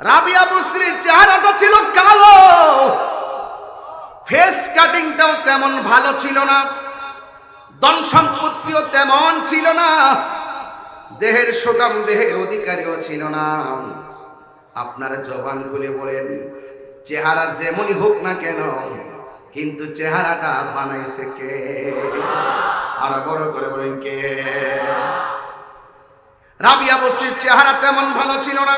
রাবিয়া বসরির চেহারাটা ছিল কালো, ফেস কাটিংটাও তেমন ভালো ছিল না, ধন সম্পত্তিও তেমন ছিল না, দেহের সুঠাম দেহের অধিকারীও ছিল না। আপনারা জবান খুলে বলেন, চেহারা যেমনই হোক না কেন, কিন্তু চেহারাটা বানাইছে কে? আর বড় করে বলেন কে? রাবিয়া বসরির চেহারা তেমন ভালো ছিল না,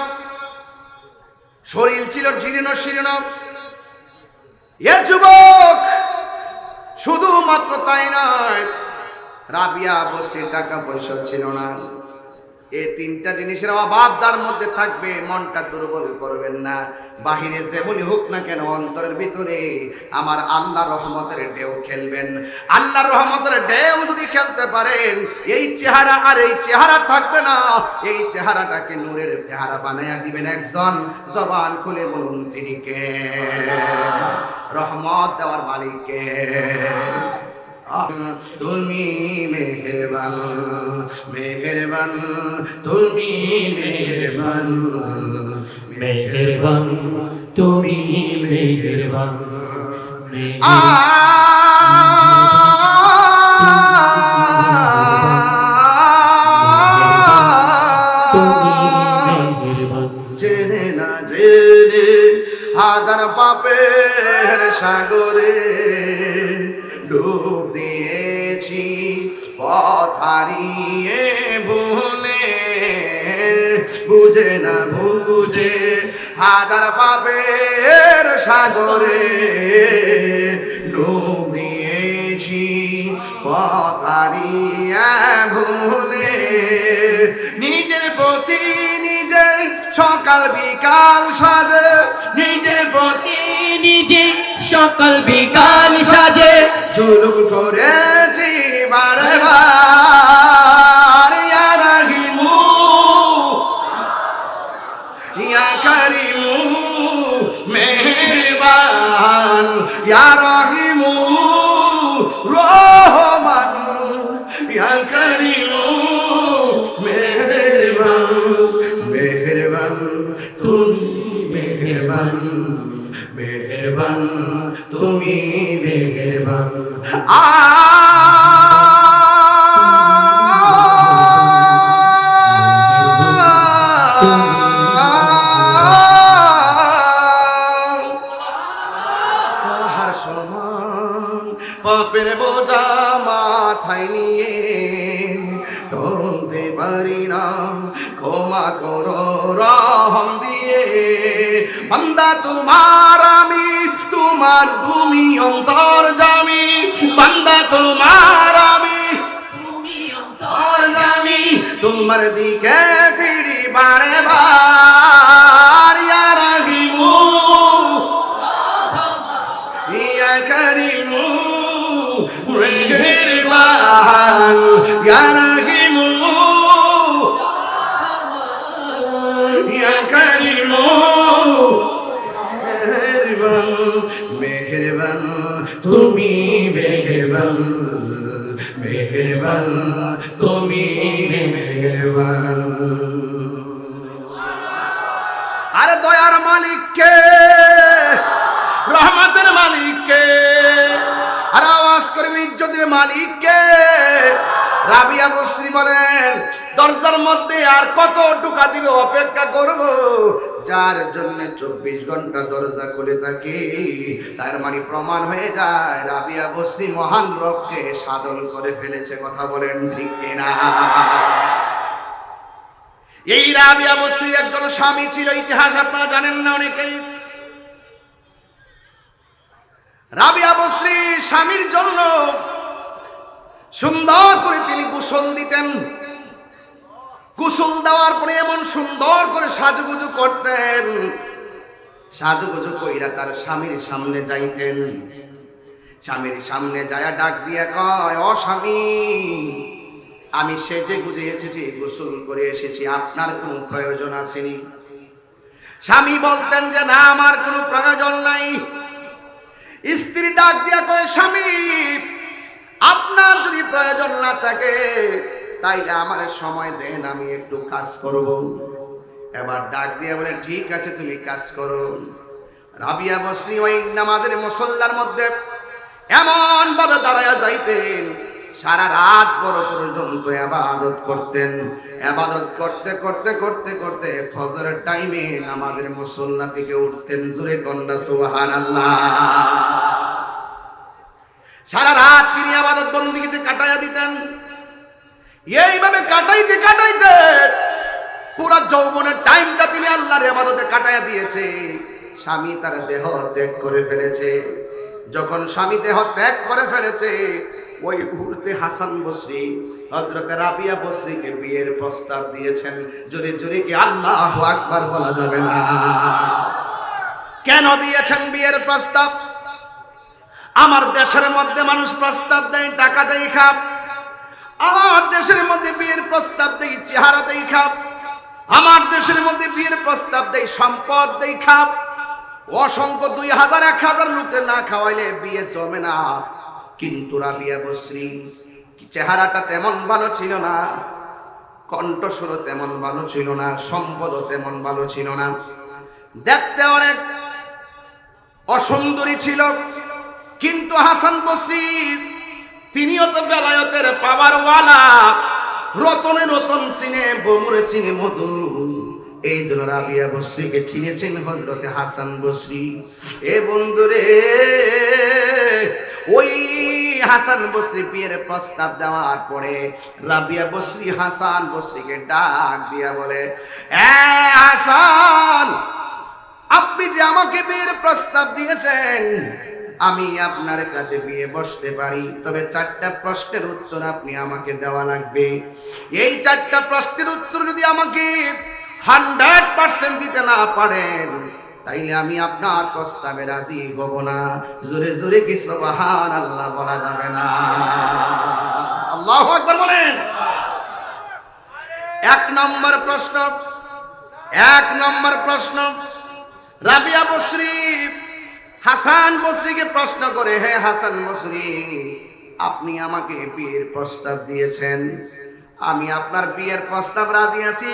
শরীর ছিল জীর্ণ শীর্ণ। এ যুবক, শুধুমাত্র তাই নয়, রাবিয়া বসরির টাকা পয়সা ছিল না। এই তিনটা জিনিসের অভাব যার মধ্যে থাকবে, মনটা দুর্বল করবেন না। বাহিরে যেমনই হোক না কেন, অন্তরের ভিতরে আমার আল্লাহ রহমতের ঢেউ খেলবেন। আল্লাহ রহমতের ঢেউ যদি খেলতে পারেন, এই চেহারা আর এই চেহারা থাকবে না, এই চেহারাটাকে নূরের চেহারা বানাইয়া দিবেন একজন। জবান খুলে বলুন, তিনি কে? রহমত দেওয়ার মালিক কে? তুমি মেহেরবান, মেহেরবান, তুমি মেহেরবান, মেহেরবান, তুমি মেহেরবান। জেনে না জেনে হাজার পাপের সাগরে ডুব দিয়েছি, পথ হারিয়ে ভুলে, বুঝে না বুঝে হাজার পাপের সাগরে ডুব দিয়েছি, পথ হারিয়ে ভুলে। নিজের প্রতি নিজে সকাল বিকাল সাজে, নিজের প্রতি নিজে সকাল বিকাল সাজে জুলুম করেছি বারে বার। ইয়া রাহিমু ইয়া কারিমু মেহেরবান, ইয়া রাহিমু রহমান, ইয়া কারিমু মেহেরবান, মেহেরবান, তুমি মেহেরবান, মেহেরবান, তুমি মেহেরবান। তাহার সমান পাপের বোঝা মাথায় নিয়ে চলতে পারি না, ক্ষমা করো রহম দিয়ে। বান্দা তোমার আমি, তোমার তুমি অন্তর্যামী। বান্দা তোমার আমি, তুমি অন্তর্যামী। তোমার দিকে ফিরি বারে বার। ইয়া রাহিমু ইয়া কারিমু মেহেরবান, ইয়া রাহিমু ইয়া কারিমু মেহেরবান, মেহেরবান, তুমি মেহেরবান, মেহেরবান, তুমি মেহেরবান। আরে দয়ার মালিক কে? রহমতের মালিক কে? আর আওয়াজ করবেন, ইজ্জতের মালিক কে? রাবিয়া বসরি বলেন, দরজার মধ্যে আর কত টোকা দিবে অপেক্ষা করব, যার জন্য 24 ঘন্টা দরজা খুলে থাকে। তার মানে প্রমাণ হয়ে যায় রাবিয়া বসরি মহান রবকে সাধন করে ফেলেছে। কথা বলেন ঠিক কিনা? এই রাবিয়া বসরি একজন স্বামী ছিল, ইতিহাস আপনারা জানেন না অনেকেই। রাবিয়া বসরি স্বামীর জন্য সুন্দর করে তিনি গোসল দিতেন। গোসল দেওয়ার পরে এমন সুন্দর করে সাজুগুজু করতেন, সাজুগুজু কইরা তার স্বামীর সামনে যাইতেন। স্বামীর সামনে যায়া ডাক দিয়া কয়, ও স্বামী, আমি সেজে গুজে এসেছি, গোসল করে এসেছি, আপনার কোনো প্রয়োজন আসেনি? স্বামী বলতেন যে না, আমার কোনো প্রয়োজন নাই। স্ত্রী ডাক দিয়া কয়, স্বামী, আপনার যদি প্রয়োজন না থাকে তাইলে আমার সময় দেন, আমি একটু কাজ করব। এবার ডাক দিয়ে বলে ঠিক আছে তুমি কাজ করো। রাবিয়া বসরি ওই নামাজের মুসল্লার মধ্যে এমন ভাবে দাঁড়ায়া যাইতেন, সারা রাত বড় পর্যন্ত ইবাদত করতেন। ইবাদত করতে করতে করতে করতে ফজরের টাইমে নামাজের মুসল্লা থেকে উঠতেন। জোরে কন্যা সুবহানাল্লাহ। সারা রাত তিনি ইবাদত বন্দেগীতে কাটাইয়া দিতেন। এইভাবে কাটাইতে কাটাইতে পুরো যৌবনের টাইমটা তিনি আল্লাহর ইবাদতে কাটাইয়া দিয়েছে। স্বামী তার দেহ ত্যাগ করে ফেলেছে। যখন স্বামী দেহ ত্যাগ করে ফেলেছে, ওই মুহূর্তে হাসান বসরি হযরত রাবিয়া বসরিকে বিয়ের প্রস্তাব দিয়েছেন। জোরে জোরে কি আল্লাহু আকবার বলা যাবে না? কেন দিয়েছেন বিয়ের প্রস্তাব? আমার দেশের মধ্যে মানুষ প্রস্তাব দেয় টাকা দেয় খাপ, আমার দেশের মধ্যে বিয়ের প্রস্তাব দেয় চেহারা দেয় খাপ, আমার দেশের মধ্যে বিয়ের প্রস্তাব দেয় সম্পদ দেয় খাপ। অসংখ্য 2000 1000 লোককে না খাওয়াইলে বিয়ে জমে না। কিন্তু রাবিয়া বসরি চেহারাটা তেমন ভালো ছিল না, কণ্ঠস্বর তেমন ভালো ছিল না, সম্পদও তেমন ভালো ছিল না, দেখতে অনেক অসুন্দরী ছিল। কিন্তু হাসান বসরি তিনিও তো বেলায়েতের পাওয়ারওয়ালা, রতনে রতন চিনে, বমুরে চিনে মধু। এই জন্য রাবিয়া বসরিকে চিনেছেন হযরতে হাসান বসরি। এ বন্ধুরে, ওই হাসান বসরি বিয়ের প্রস্তাব দেওয়ার পরে রাবিয়া বসরি হাসান বসরিকে ডাক দিয়া বলে, হাসান, আপনি যে আমাকে বিয়ের প্রস্তাব দিয়েছেন, আমি আপনার কাছে বিয়ে বসতে পারি, তবে 4টা প্রশ্নের উত্তর আপনি আমাকে দেওয়া লাগবে। এই 4টা প্রশ্নের উত্তর যদি আমাকে 100% দিতে না পারেন, তাইলে আমি আপনার প্রস্তাবে রাজি হব না। জোরে জোরে কি সুবহানাল্লাহ বলা যাবে না? আল্লাহু আকবার বলেন। 1 নম্বর প্রশ্ন, রাবিয়া বসরি হাসান বসরিকে প্রশ্ন করে, হে হাসান বসরি, আপনি আমাকে বিয়ের প্রস্তাব দিয়েছেন, আমি আপনার বিয়ের প্রস্তাব রাজি আছি।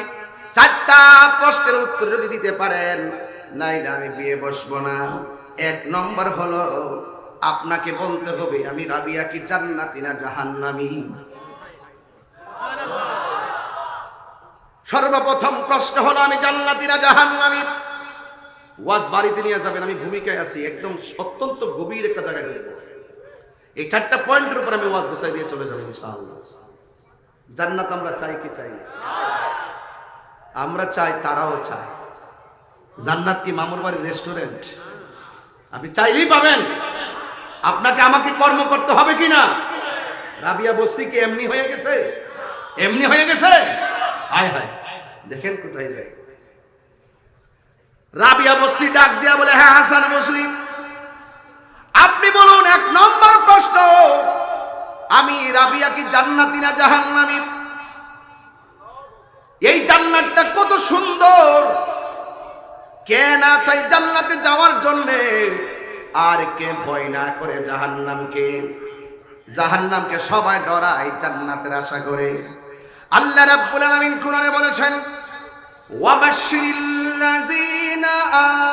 4টা প্রশ্নের উত্তর যদি দিতে পারেন, নাইলে আমি বিয়ে বসবো না। 1 নম্বর হলো, আপনাকে বলতে হবে আমি রাবিয়া কি জান্নাতি না জাহান্নামী। সর্বপ্রথম প্রশ্ন হলো আমি জান্নাতি না জাহান্নামী। ওয়াজ বাড়িতে নিয়ে যাবেন, আমি ভূমিকায় আছি, একদম অত্যন্ত গভীর একটা জায়গায় ঢুকবো। এই 4টা পয়েন্টের উপর আমি ওয়াজ গোছাই দিয়ে চলে যাবো ইনশাআল্লাহ। জান্নাত আমরা চাই কি চাই না? আমরা চাই, তারাও চায়। জান্নাত কি মামুর বাড়ির রেস্টুরেন্ট? আপনি চাইলেই পাবেন। আপনাকে আমাকে কর্ম করতে হবে কিনা? রাবিয়া বসরি কি এমনি হয়ে গেছে? এমনি হয়ে গেছে? হায় হায়, দেখেন কোথায় যায়। রাবিয়া বসরি ডাক দিয়া বলে, হ্যাঁ হাসান বসরি, আপনি বলুন 1 নম্বর প্রশ্ন, আমি রাবিয়া কি জান্নাতি না জাহান্নামী? এই জান্নাতটা কত সুন্দর, কে না চাই জান্নাতে যাওয়ার জন্য, আর কে ভয় না করে জাহান্নামকে? জাহান্নামকে সবাই ডরায়, জান্নাতের আশা করে। আল্লাহ রাব্বুল আলামিন কোরআনে বলেছেন, ওয়াবাশশিরিল্লাযীনা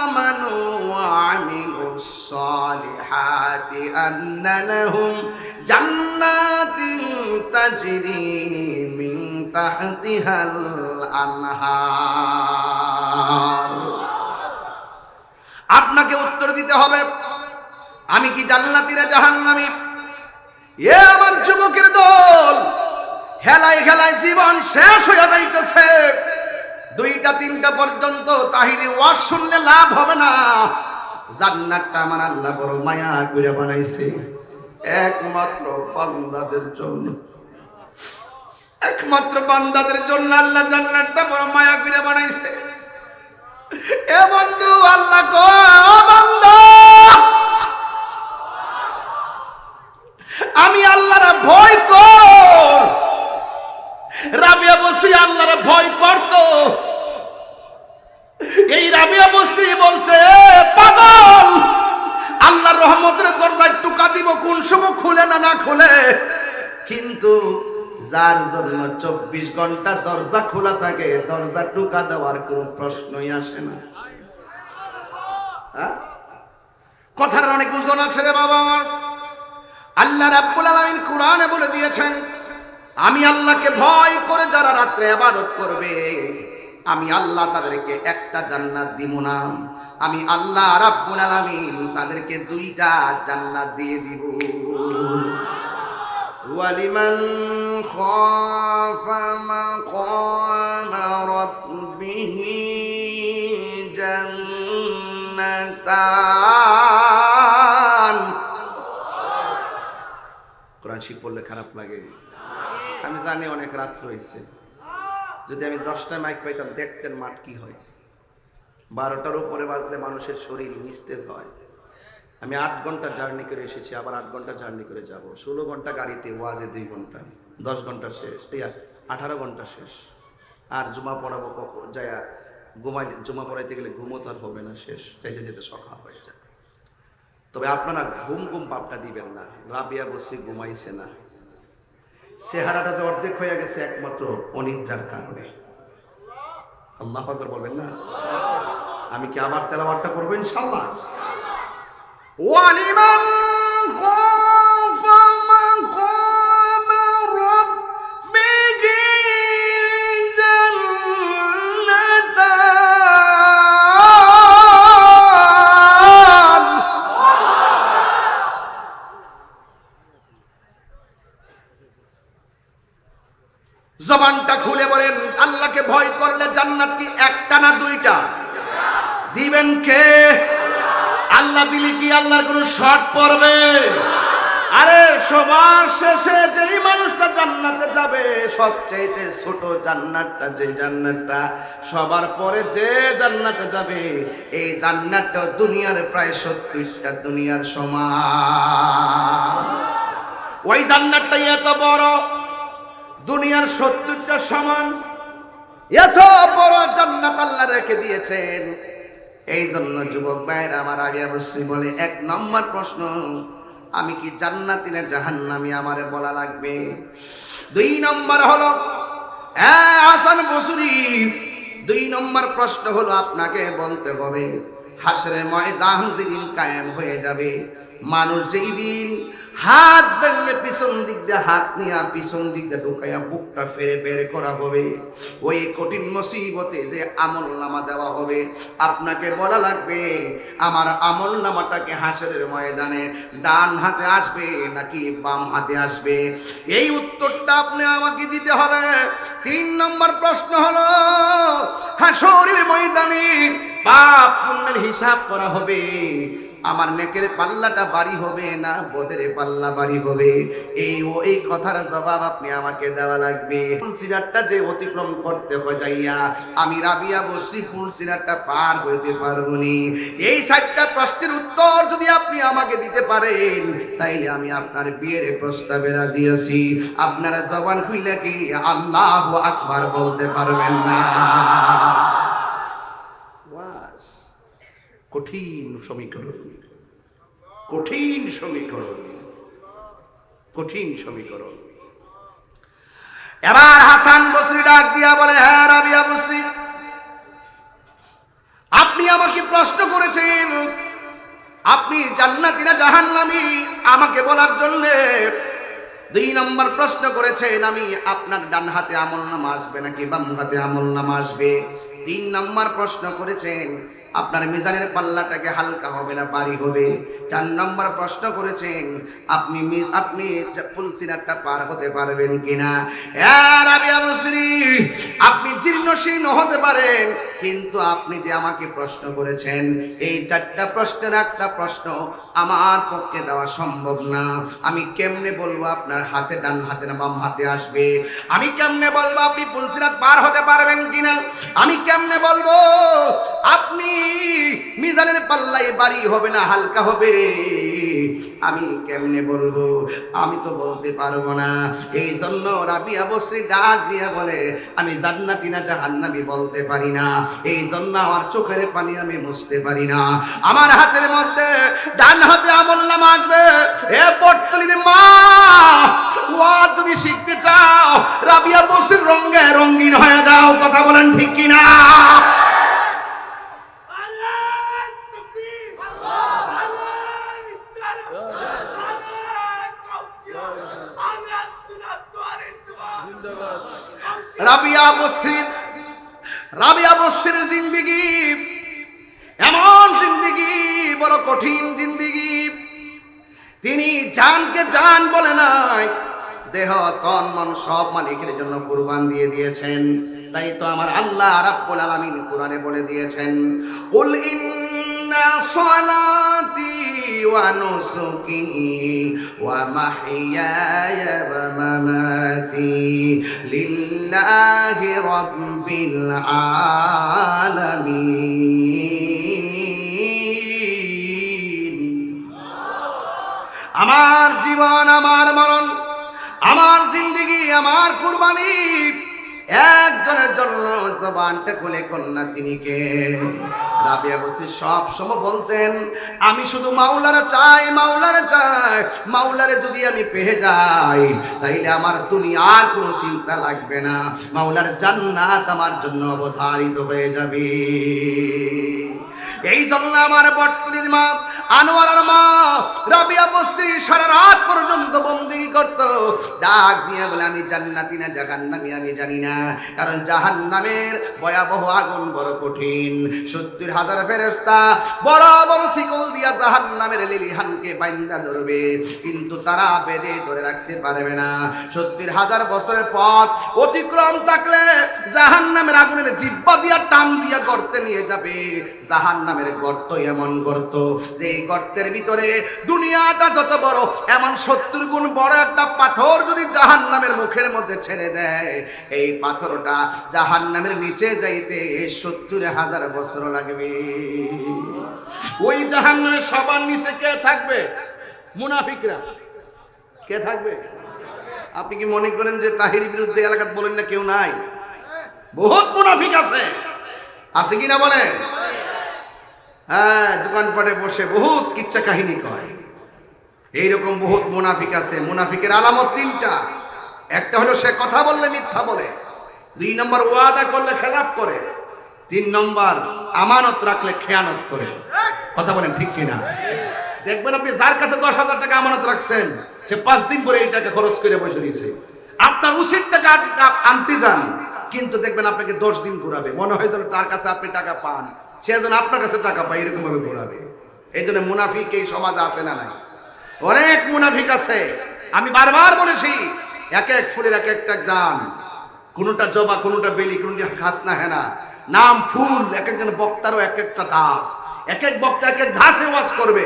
আমানু ওয়া আমিলুস সালিহাতি আন্না লাহুম জান্নাতিন তাজরি মিন তাহতিহাল আনহার। আপনাকে উত্তর দিতে হবে, আমি কি জান্নাতি না জাহান্নামী? এ আমার যুবকের দল, হেলায় হেলায় জীবন শেষ হয়ে যাইতেছে। 2টা 3টা পর্যন্ত তাহিরি ওয়াজ শুনলে লাভ হবে না। জান্নাতটা আমার আল্লাহ বড় মায়া করে বানাইছে একমাত্র বান্দাদের জন্য। একমাত্র বান্দাদের জন্য আল্লাহ জান্নাতটা বড় মায়া করে বানাইছে। এ বন্ধু, আল্লাহ কয়, ও বান্দা, আমি আল্লাহর ভয় কর। রাবিয়া বসরি আল্লাহর ভয় করত। এই রাবিয়া বসরি বলছে, পাগল, আল্লাহর রহমতের দরজায় টুকা দিব, কোন সময় খুলে না খুলে। কিন্তু যার জন্য 24 ঘন্টা দরজা খোলা থাকে, দরজা টোকা দেওয়ার কোনো প্রশ্নই আসে না। কথার অনেক ওজন আছে রে বাবা আমার। আল্লাহ রাব্বুল আলামিন কোরআনে বলে দিয়েছেন, আমি আল্লাহকে ভয় করে যারা রাত্রে ইবাদত করবে, আমি আল্লাহ তাদেরকে একটা জান্নাত দিব না, আমি আল্লাহ রাব্বুল আলামিন তাদেরকে 2টা জান্নাত দিয়ে দিব। ওয়ালিমান খাফা মাকামা রাব্বিহি জান্নাতান। কোরআন শিব পড়লে খারাপ লাগে, আমি জানি অনেক রাত হয়েছে। যদি আমি 10টায় মাইক পাইতাম দেখতেন মাঠ কি হয়। 12টার উপরে বাজলে মানুষের শরীর নিস্তেজ হয়। আমি 8 ঘন্টা জার্নি করে এসেছি, আবার 8 ঘন্টা জার্নি করে যাব। 16 ঘন্টা গাড়িতে, ওয়াজে 2 ঘন্টা, 10 ঘন্টা শেষ, এই 18 ঘন্টা শেষ। আর জুমা পড়াবো কখন, যায়া ঘুমাই, জুমা পড়াইতে গেলে ঘুমো তো আর হবে না, শেষ, চাইতে যেতে সকাল হয়ে যায়। তবে আপনারা ঘুম ঘুম পাপটা দিবেন না। রাবিয়া বসরি ঘুমাইছে না, চেহারাটা যে অর্ধেক হয়ে গেছে একমাত্র অনিদ্রার কারণে। আল্লাহু আকবার বলবেন না? আমি কি আবার তেলাওয়াতটা করব ইনশাআল্লাহ? ওয়ালিমান খাফা মাকামা রাব্বিহি জান্নাতান। জবানটা খুলে বলেন, আল্লাহকে ভয় করলে জান্নাত কি একটা না 2টা? দিবেন কে? আল্লাহ দিলে কি আল্লাহর কোনো শর্ট পড়বে? আরে সবার শেষে যেই মানুষটা জান্নাতে যাবে, সবচেয়ে ছোট জান্নাতটা, যে জান্নাতটা সবার পরে যে জান্নাতে যাবে, এই জান্নাতটা দুনিয়ার প্রায় 70টা দুনিয়ার সমান। ওই জান্নাতটা এত বড়, দুনিয়ার 70টা সমান, এত বড় জান্নাত আল্লাহ রেখে দিয়েছেন। এই জন্য যুবক ভাইরা আমার, আলিয়া বসরি বলে, 1 নম্বর প্রশ্ন, আমি কি জান্নাতি না জাহান্নামী, আমারে বলা লাগবে। 2 নম্বর হলো, হাসান বসরি, 2 নম্বর প্রশ্ন হলো আপনাকে বলতে হবে, হাসরের ময়দান যেদিন কায়েম হয়ে যাবে, মানুষ যেই দিন হাত ভেঙে পিছন দিক দিয়ে হাত নিয়ে পিছন দিক দিয়ে ঢুকাইয়া বুকটা ফেরে বের করা হবে, ওই কঠিন মুসিবতে যে আমল নামা দেওয়া হবে, আপনাকে বলা লাগবে আমার আমল নামাটাকে হাসরের ময়দানে ডান হাতে আসবে নাকি বাম হাতে আসবে, এই উত্তরটা আপনি আমাকে দিতে হবে। 3 নম্বর প্রশ্ন হলো, হাসরের ময়দানে পাপ পুণ্যের হিসাব করা হবে, আমার নেকের পাল্লাটা বাড়ি হবে না বদের পাল্লা বাড়ি হবে, এই কথার জবাব আপনি আমাকে দেওয়া লাগবে। ফুলসিরাতটা যে অতিক্রম করতে যাইয়া আমি রাবিয়া বসরি ফুলসিরাতটা পার হইতে পারবো নি, এই 4টা প্রশ্নের উত্তর যদি আপনি আমাকে দিতে পারেন, তাইলে আমি আপনার বিয়ের প্রস্তাবে রাজি আছি। আপনারা জবান খুললে কি আল্লাহু আকবার বলতে পারবেন না? কঠিন সমীকরণ, কঠিন সমীকরণ, কঠিন সমীকরণ। এবার হাসান বসরি ডাক দিয়া বলে, হ্যাঁ রাবিয়া বসরি, আপনি আমাকে প্রশ্ন করেছেন আপনি জান্নাতি না জাহান্নামী, আমাকে বলার জন্য 2 নম্বর প্রশ্ন করেছেন আমি আপনার ডান হাতে আমলনামা আসবে নাকি বাম হাতে আমলনামা আসবে। 3 নম্বর প্রশ্ন করেছেন আপনার মিজানের পাল্লাটাকে হালকা হবে না ভারী হবে। 4 নম্বর প্রশ্ন করেছেন আপনি ফুলসিরাতটা পার হতে পারবেন কিনা। রাবিয়া বসরি, আপনি জীর্ণশীর্ণ হতে পারেন, কিন্তু আপনি যে আমাকে প্রশ্ন করেছেন এই 4টা প্রশ্নের একটা প্রশ্ন আমার পক্ষে দেওয়া সম্ভব না। আমি কেমনে বলবো আপনার হাতে ডান হাতে না বাম হাতে আসবে? আমি কেমনে বলবো আপনি ফুলসিরাত পার হতে পারবেন কিনা? আমি কেমনে বলবো আপনি মিজানের পাল্লাই ভারী হবে না হালকা হবে? আমি কেমনে বলবো, আমি তো বলতে পারবো না। এই জন্য রাবিয়া বসরি ডাক দিয়ে বলে, আমি জান্নাতি না জাহান্নামী বলতে পারি না, এই জন্য আমার চোখের পানি আমি মুছতে পারি না। আমার হাতের মধ্যে ডান হাতে আমলনামা আসবে। এ বর্তলির মা, ওয়াজ যদি শিখতে চাও রাবিয়া বসরির রঙে রঙিন হয়ে যাও। কথা বলেন ঠিক কিনা? রাবিয়া বসরির জিন্দেগি এমন জিন্দেগি, বড় কঠিন জিন্দেগি। তিনি জানকে জান বলে নাই, দেহ তন মন সব মালিকের জন্য কুরবান দিয়ে দিয়েছেন। তাই তো আমার আল্লাহ রাব্বুল আলামিন কোরআনে বলে দিয়েছেন, কুল ইন্না সালাতি ওয়া নুসুকি ওয়া মাহইয়ায়া ওয়া মামাতি লিল্লাহি রাব্বিল আলামিন। আমার জীবন, আমার মরণ, আমার জিন্দেগি, আমার কুরবানি একজনের জন্য। জবানটা খুলে কন্যা তিনি কে? রাবিয়া বসরি সব সময় বলতেন, আমি শুধু মাওলারে চাই, মাওলারে চাই। মাওলারে যদি আমি পেয়ে যাই তাইলে আমার দুনিয়ার কোনো চিন্তা লাগবে না, মাওলার জান্নাত আমার জন্য অবধারিত হয়ে যাবে। এই জন্য আমার বর্তলির মা আনোয়ারার মা রাবিয়া বসরি সারা রাত পর্যন্ত বন্দেগী করত। ডাক দিয়ে বলে, আমি জান্নাতি না জাহান্নামী আমি জানি না, কারণ জাহান্নামের ভয়াবহ আগুন বড় কঠিন। ৭০,০০০ ফেরেশতা বড় বড় শিকল দিয়া জাহান্নামের লিলিহানকে বাইন্দা ধরবে, কিন্তু তারা বেঁধে ধরে রাখতে পারবে না। ৭০,০০০ বছরের পথ অতিক্রম থাকলে জাহান্নামের আগুনের জিহ্বা দিয়া টান দিয়া গর্তে নিয়ে যাবে। জাহান্নামের গর্ত এমন গর্ত, যে গর্তের ভিতরে দুনিয়াটা যত বড়, এমন ৭০ গুণ বড় একটা পাথর যদি জাহান্নামের মুখের মধ্যে ছেড়ে দেয়, এই পাথরটা জাহান্নামের নিচে যাইতে ৭০,০০০ বছর লাগবে। ওই জাহান্নামের সবার নিচে কে থাকবে? মুনাফিকরা। কে থাকবে? আপনি কি মনে করেন যে তাহির বিরুদ্ধে এলাকাত বলেন না কেউ নাই? বহুত মুনাফিক আছে, আছে কিনা বলে? হ্যাঁ, দোকানপাটে বসে বহুত কিচ্ছা কাহিনী কয়। এইরকম বহুত মুনাফিক আছে। মুনাফিকের আলামত ৩টা। একটা হলো সে কথা বললে মিথ্যা বলে, ২ নম্বর ওয়াদা করলে খেলাপ করে, ৩ নম্বর আমানত রাখলে খেয়ানত করে। কথা বলেন ঠিক কিনা? দেখবেন আপনি যার কাছে ১০,০০০ টাকা আমানত রাখছেন, সে ৫ দিন পরে এই টাকা খরচ করে বসে রয়েছে। আপনার উচিত টাকা আনতে যান, কিন্তু দেখবেন আপনাকে ১০ দিন ঘুরাবে। মনে হয় যেন তার কাছে আপনি টাকা পান, সে যেন আপনার কাছে টাকা পায়, এরকম ভাবে ঘোরাবে। এই জন্য মুনাফিক এই সমাজে আছে না নাই? অনেক মুনাফিক আছে। আমি বারবার বলেছি, এক এক ফুলের এক একটা গান, কোনটা জবা, কোনটা বেলি, কোনটা খাসনা হেনা, নাম ফুল। এক একজন বক্তারও এক একটা দাস, এক এক বক্তা এক এক ধাসে ওয়াজ করবে।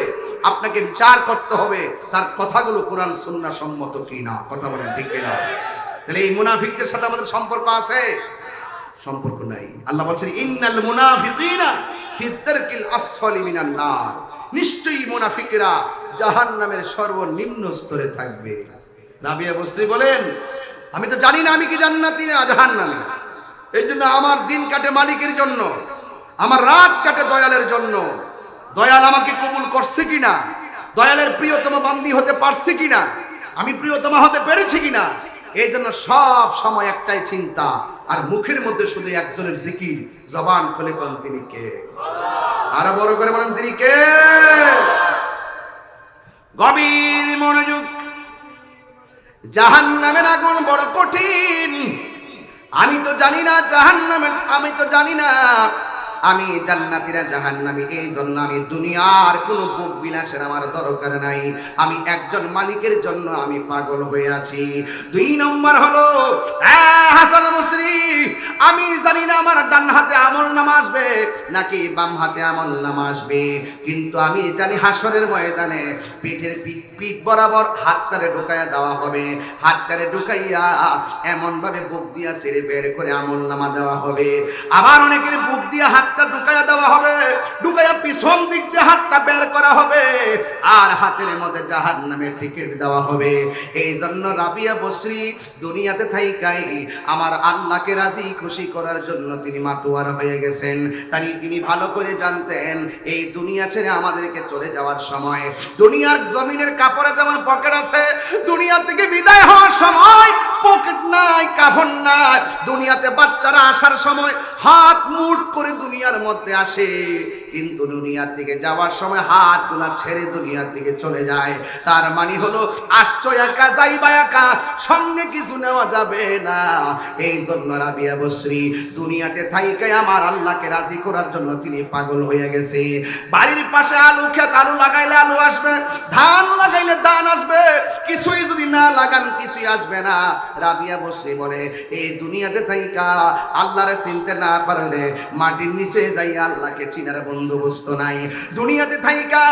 আপনাকে বিচার করতে হবে তার কথাগুলো কোরআন সুন্নাহ সম্মত কিনা। কথা বলেন ঠিক কিনা? তাহলে এই মুনাফিকদের সাথে আমাদের সম্পর্ক আছে? সম্পর্ক নাই। আল্লাহ বলছেন, ইন্নাল মুনাফিকিনা ফি দারকিল আসফালি মিনান নার। নিশ্চয়ই মুনাফিকরা জাহান্নামের সর্বনিম্ন স্তরে থাকবে। রাবিয়া বসরি বলেন, আমি তো জানি না আমি কি জান্নাতি না জাহান্নামী। এই জন্য আমার দিন কাটে মালিকের জন্য, আমার রাত কাটে দয়ালের জন্য। দয়াল আমাকে কবুল করছে কিনা, দয়ালের প্রিয়তম বান্দি হতে পারছি কিনা, আমি প্রিয়তমা হতে পেরেছি কিনা। এই জন্য সব সময় একটাই চিন্তা, আর মুখের মধ্যে শুধু একজনের জিকির। জবান খুলে কোন তিনি কে? আরো বড় করে বলেন তিনি কে? গভীর মনোযোগ। জাহান্নামের আগুন বড় কঠিন। আমি তো জানি না জাহান্নামের, আমি তো জানি না আমি জান্নাতীরা জাহান্নামী। এই জন্য আমি দুনিয়ার কোনো ভোগ বিলাসের আমার দরকার নাই। আমি একজন মালিকের জন্য আমি পাগল হয়ে আছি। ২ নম্বর হলো হাসান বসরি, আমি জানি না আমার ডান হাতে আমলনামা আসবে নাকি বাম হাতে আমলনামা আসবে, কিন্তু আমি জানি হাসরের ময়দানে পিঠ বরাবর হাতটারে ঢুকাইয়া দেওয়া হবে। হাতটারে ঢুকাইয়া এমন ভাবে বুক দিয়া ছেড়ে বের করে আমলনামা দেওয়া হবে। আবার অনেকের বুক দিয়া হাত হাতটা ঢুকাইয়া দেওয়া হবে, ঢুকাইয়া পিছন দিক দিয়ে হাতটা বের করা হবে, আর হাতের মধ্যে জাহান্নামের টিকিট দেওয়া হবে। এই জন্য রাবিয়া বসরি দুনিয়াতে থাইকাই আমার আল্লাহকে রাজি খুশি করার জন্য তিনি মাতোয়ার হয়ে গেছেন। তাই তিনি ভালো করে জানতেন এই দুনিয়া ছেড়ে আমাদেরকে চলে যাওয়ার সময় দুনিয়ার জমিনের কাপড়ে যেমন পকেট আছে, দুনিয়া থেকে বিদায় হওয়ার সময় পকেট নাই, কাফন নাই। দুনিয়াতে বাচ্চারা আসার সময় হাত মুঠ করে দুনিয়ার মধ্যে আসে, কিন্তু দুনিয়ার থেকে যাওয়ার সময় হাতগুলা ছেড়ে দুনিয়ার থেকে চলে যায়। তার মানে হলো আসছো একা, যাইবা একা, সঙ্গে কিছু নেওয়া যাবে না। এই জন্য রাবিয়া বসরি দুনিয়াতে থাইকে আমার আল্লাহকে রাজি করার জন্য তিনি পাগল হয়ে গেছে। বাড়ির পাশে আলু ক্ষেত, আলু লাগাইলে আলু আসবে, ধান লাগাইলে ধান আসবে, কিছুই যদি না লাগান কিছুই আসবে না। রাবিয়া বসরি বলে এই দুনিয়াতে থাইকা আল্লাহরে চিনতে না পারলে মাটির নিচে যাই আল্লাহকে চিনার বন্দোবস্ত নাই। দুনিয়াতে থাইকা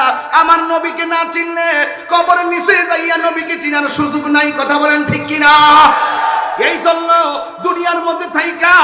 আমার নবীকে না চিনলে কবরের নিচে যাইয়া নবীকে চিনার সুযোগ নাই। কথা বলেন ঠিক কিনা? এই জন্য দুনিয়ার মধ্যে থাইকা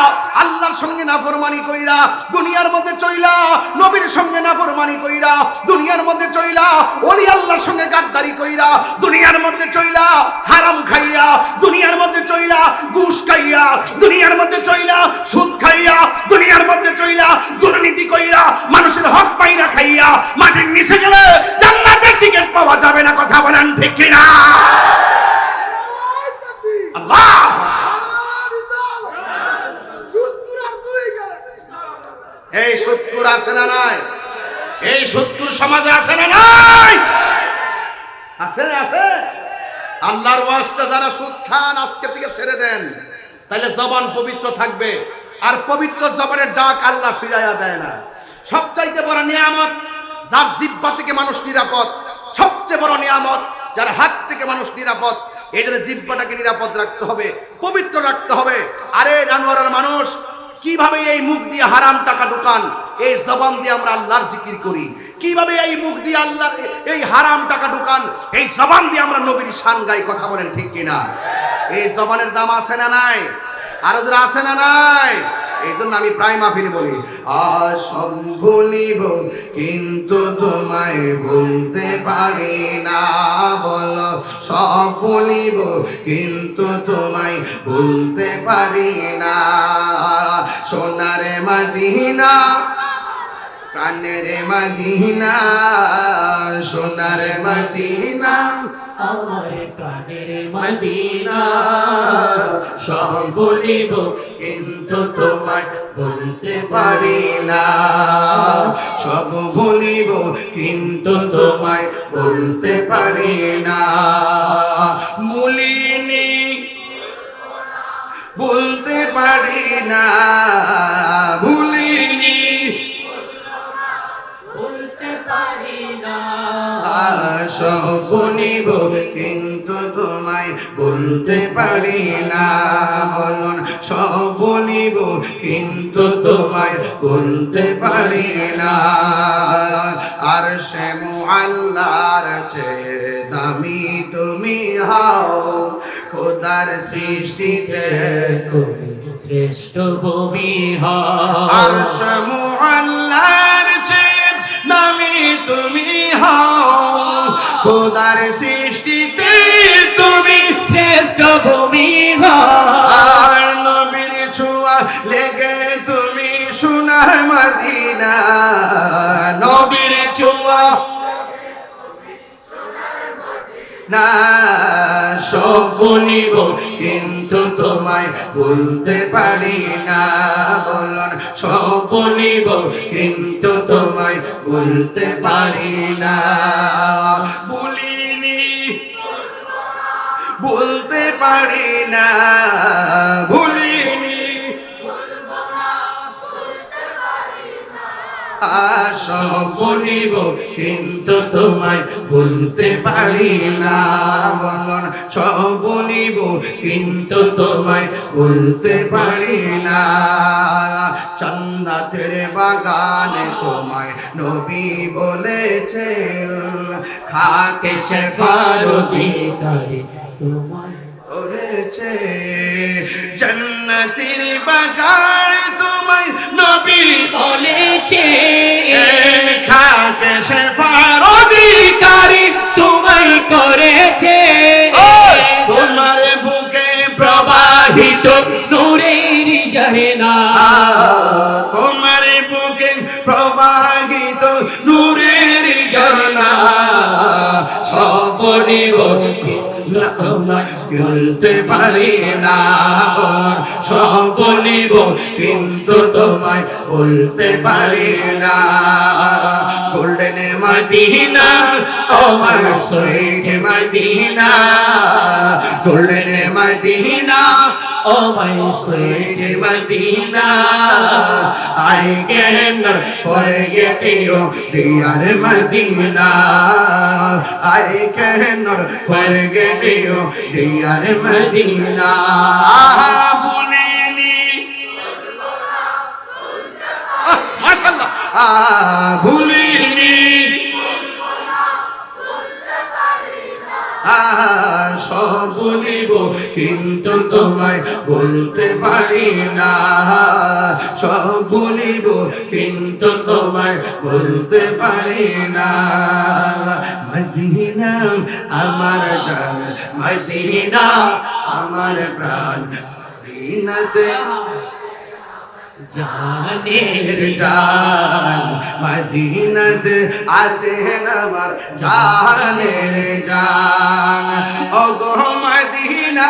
আল্লাহর সঙ্গে নাফরমানি কইরা, দুনিয়ার মধ্যে চইলা নবীর সঙ্গে নাফরমানি কইরা, দুনিয়ার মধ্যে চইলা ওলি আল্লাহর সঙ্গে গাদ্দারি কইরা, দুনিয়ার মধ্যে চইলা হারাম খাইয়া, দুনিয়ার মধ্যে চইলা ঘুষ খাইয়া, দুনিয়ার মধ্যে চইলা সুদ খাইয়া, দুনিয়ার মধ্যে চইলা দুর্নীতি কইরা, মানুষের হক পাইনা খাইয়া মাটির নিচে গেলে জান্নাতের টিকিট পাওয়া যাবে না। কথা বলেন ঠিক কিনা? আল্লাহ এই ৭০ আছে না নাই? এই ৭০ সমাজে আছে না নাই? আছে আছে। আল্লাহর ওয়াস্তে যারা সুদ খান আজকে থেকে ছেড়ে দেন, তাহলে জবান পবিত্র থাকবে। আর পবিত্র জবানের ডাক আল্লাহ ফিরাইয়া দেয় না। সবচাইতে বড় নিয়ামত যার জিহ্বা থেকে মানুষ নিরাপদ, সবচেয়ে বড় নিয়ামত যার হাত থেকে মানুষ নিরাপদ। এই জন্য জিহ্বাটাকে নিরাপদ রাখতে হবে, পবিত্র রাখতে হবে। আরে জানোয়ারের মানুষ কিভাবে এই মুখ দিয়ে হারাম টাকা ঢুকান, এই জবান দিয়ে আমরা আল্লাহর জিকির করি। কিভাবে এই মুখ দিয়ে আল্লাহর এই হারাম টাকা ঢুকান, এই জবান দিয়ে আমরা নবীর শান গাই। কথা বলেন ঠিক কিনা? এই জবানের দাম আছে না নাই? আরো যারা আছে না নাই? এই জন্য আমি প্রায় মাহফিলে বলি সব ভুলিব কিন্তু তোমায় ভুলতে পারি না। বলো সব ভুলিব কিন্তু তোমায় ভুলতে পারি না। সোনার মদিনা, প্রাণের মদিনা, সোনার মদিনা, আমার প্রাণের মদিনা, সব ভুলিব কিন্তু তোমায় বলতে পারি না। সব ভুলিব কিন্তু তোমায় বলতে পারি না। মুলিনি বলতে পারি না, ভুলিনি বলতে পারি না। সব ভুলিব কিন্তু তোমায় বলতে পারি না। বলুন সব ভুলিব কিন্তু তোমায় বলতে পারি না। আর সে মুআল্লার চেয়ে দামি তুমি হও, খোদার সৃষ্টিতে তুমি শ্রেষ্ঠ ভূমি আর সে মুআল্লার চেয়ে দামি তুমি হও, খোদার সৃষ্টিতে তুমি শ্রেষ্ঠ ভূমি আর নবীর ছোঁয়া লেগে তুমি সোনার মদিনা। নবীর ছোঁয়া না সব বলিব কিন্তু তোমায় বলতে পারি না। বলুন সব বলিব কিন্তু তোমায় বলতে পারি না। বলিনি বলতে পারি না, ভুলিনি সব বলিব কিন্তু তোমায় বলতে পারি না। বলুন সব বলিব কিন্তু তোমায় বলতে পারি না। জান্নাতের বাগানে তোমায় নবী বলেছেন, খাকে শেফার অধিকারী তোমায় করেছে। জান্নাতের বাগানে তোমায় নবী বলেছেন, করেছে খাকে শেফার অধিকারী তোমায় করেছে তোমার বুকে প্রবাহিত নূরের ঝরনা তোমার বুকে প্রবাহিত নূরের ঝরনা বলিব তোমায় বলতে পারি না সব বলিব কিন্তু তোমায় বলতে পারি না গোল্ডেন মদিনা আমার sweet Medina golden Medina oh my sweet Medina, I cannot forget you, dear Medina. I cannot forget you, dear Medina. MashaAllah. ভুলিনি সব বলিব কিন্তু তোমায় বলতে পারি না সব বলিব কিন্তু তোমায় বলতে পারি না মদিনা আমার জান মদিনা আমার প্রাণ মদিনাতে জানের জান মদিনাতে আছেন আমার জানের জান ও গো মদিনা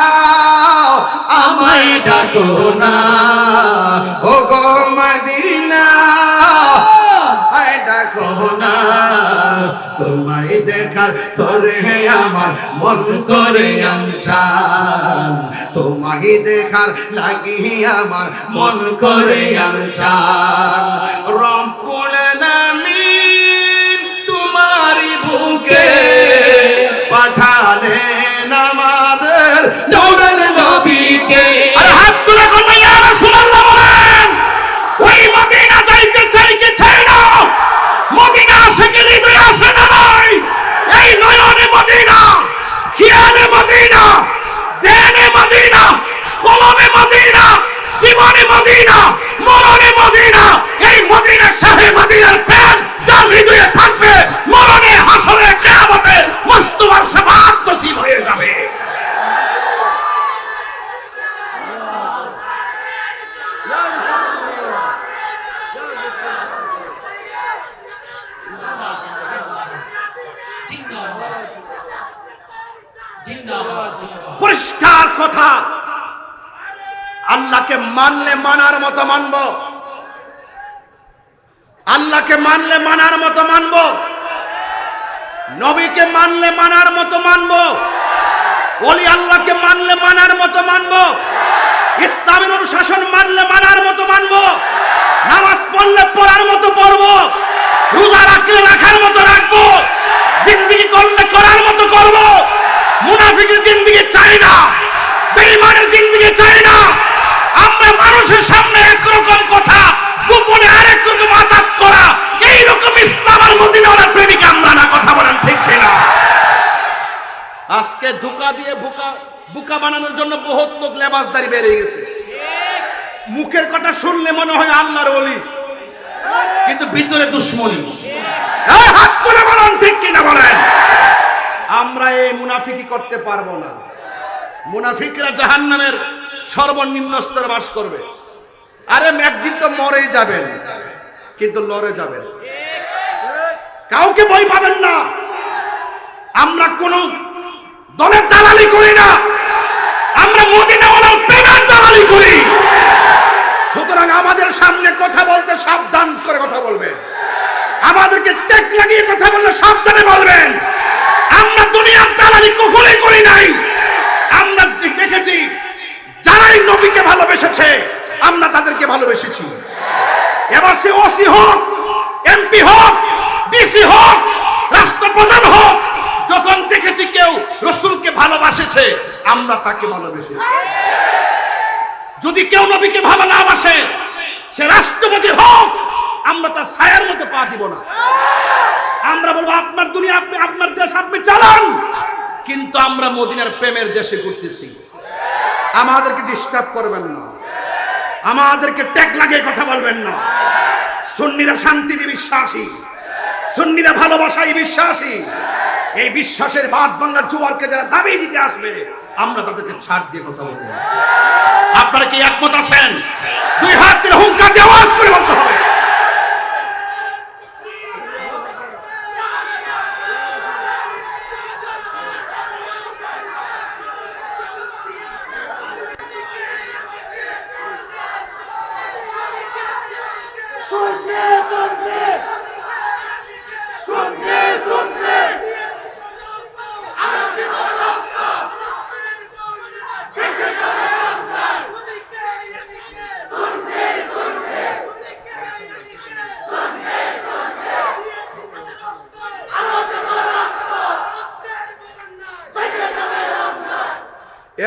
আমায় ডাকো না ও গো মদিনা আমায় ডাকো না তোমায় দেখার করে আমার মন করে আনচান তোমায় দেখার লাগি আমার মন করে আনচান রব্বুল আলামিন তোমারই বুকে পাঠালেন আমাদের দৌড়ের নবীকে আরে হাত তুলে কোন ইয়া রাসূলুল্লাহ বলেন ওই মদিনা যাইতে চাই কি চাই না মদিনা থেকে হৃদয় আসে না নাই এই নয়নে মদিনা খিয়ালে মদিনা দেনে মদিনা কলমে মদিনা জীবনে মদিনা মরণে মদিনা এই মদিনা শাহে মদিনার প্রেম যার হৃদয়ে থাকবে মরণে হাসরে কিয়ামতে মুস্তাফার শাফাত নসিব হয়ে যাবে পরিষ্কার কথা আল্লাহকে মানলে মানার মতো মানব আল্লাহকে মানলে মানার মতো মানব নবীকে মানলে মানার মতো মানব ওলি আল্লাহকে মানলে মানার মতো মানব ইসলামের অনুশাসন মানলে মানার মতো মানব নামাজ পড়লে পড়ার মতো পড়ব রোজা রাখলে রাখার মতো রাখবো জিন্দেগি করলে করার মতো করব মুনাফিকের জিন্দেগি চাই না বেঈমানের জিন্দেগি চাই না আমরা মানুষের সামনে একরকম কথা গোপনে আরেক রকম আতাত করা এই রকম ইসলাম আর মদিনার প্রেমিক আমরা না কথা বলেন ঠিক কিনা আজকে ধোঁকা দিয়ে বুকা বানানোর জন্য বহুত লোক লেবাসদারি বেরিয়ে গেছে মুখের কথা শুনলে মনে হয় আল্লাহর ওলি কিন্তু ভিতরে দুশমনী এই হাত তুলে বলেন ঠিক কিনা বলেন আমরা এই মুনাফিকি করতে পারবো না মুনাফিকরা জাহান্নামের সর্বনিম্ন স্তরে বাস করবে আরে একদিন তো মরেই যাবেন কিন্তু লড়ে যাবেন কাউকে ভয় পাবেন না আমরা কোন দলের দালালি করি না আমরা মদিনাওয়ালার প্রেমের দালালি করি সুতরাং আমাদের সামনে কথা বলতে সাবধান করে কথা বলবেন আমাদেরকে টেক লাগিয়ে কথা বললে সাবধানে বলবেন আমরা দুনিয়ার দালালি কখনোই করি নাই আমরা দেখেছি যারাই নবীকে ভালোবেসেছে আমরা তাদেরকে ভালোবেসেছি এবার সে ওসি হোক এমপি হোক ডিসি হোক রাষ্ট্রপ্রধান হোক যখন দেখেছি কেউ রাসূলকে ভালোবাসেছে আমরা তাকে ভালোবেসেছি যদি কেউ নবীকে ভালো না বাসে সে রাষ্ট্রপতি হোক আমরা তার ছায়ার মতো পা দিব না আমরা বলবো আপনার দুনিয়া আপনি আপনার দেশ আপনি চালান কিন্তু আমরা মদিনার প্রেমের দেশে ঘুরতেছি আমাদেরকে ডিস্টার্ব করবেন না আমাদেরকে ট্যাগ লাগিয়ে কথা বলবেন না সুন্নিরা শান্তিতে বিশ্বাসী, সুন্নিরা ভালোবাসায় বিশ্বাসী। এই বিশ্বাসের বাদ বাংলার যুবককে যারা দাবি দিতে আসবে, আমরা তাদেরকে ছাড় দিয়ে কথা বলবো। আপনারা কি একমত আছেন? দুই হাত দিয়ে হুঙ্কার দিয়ে আওয়াজ করে বলতে হবে।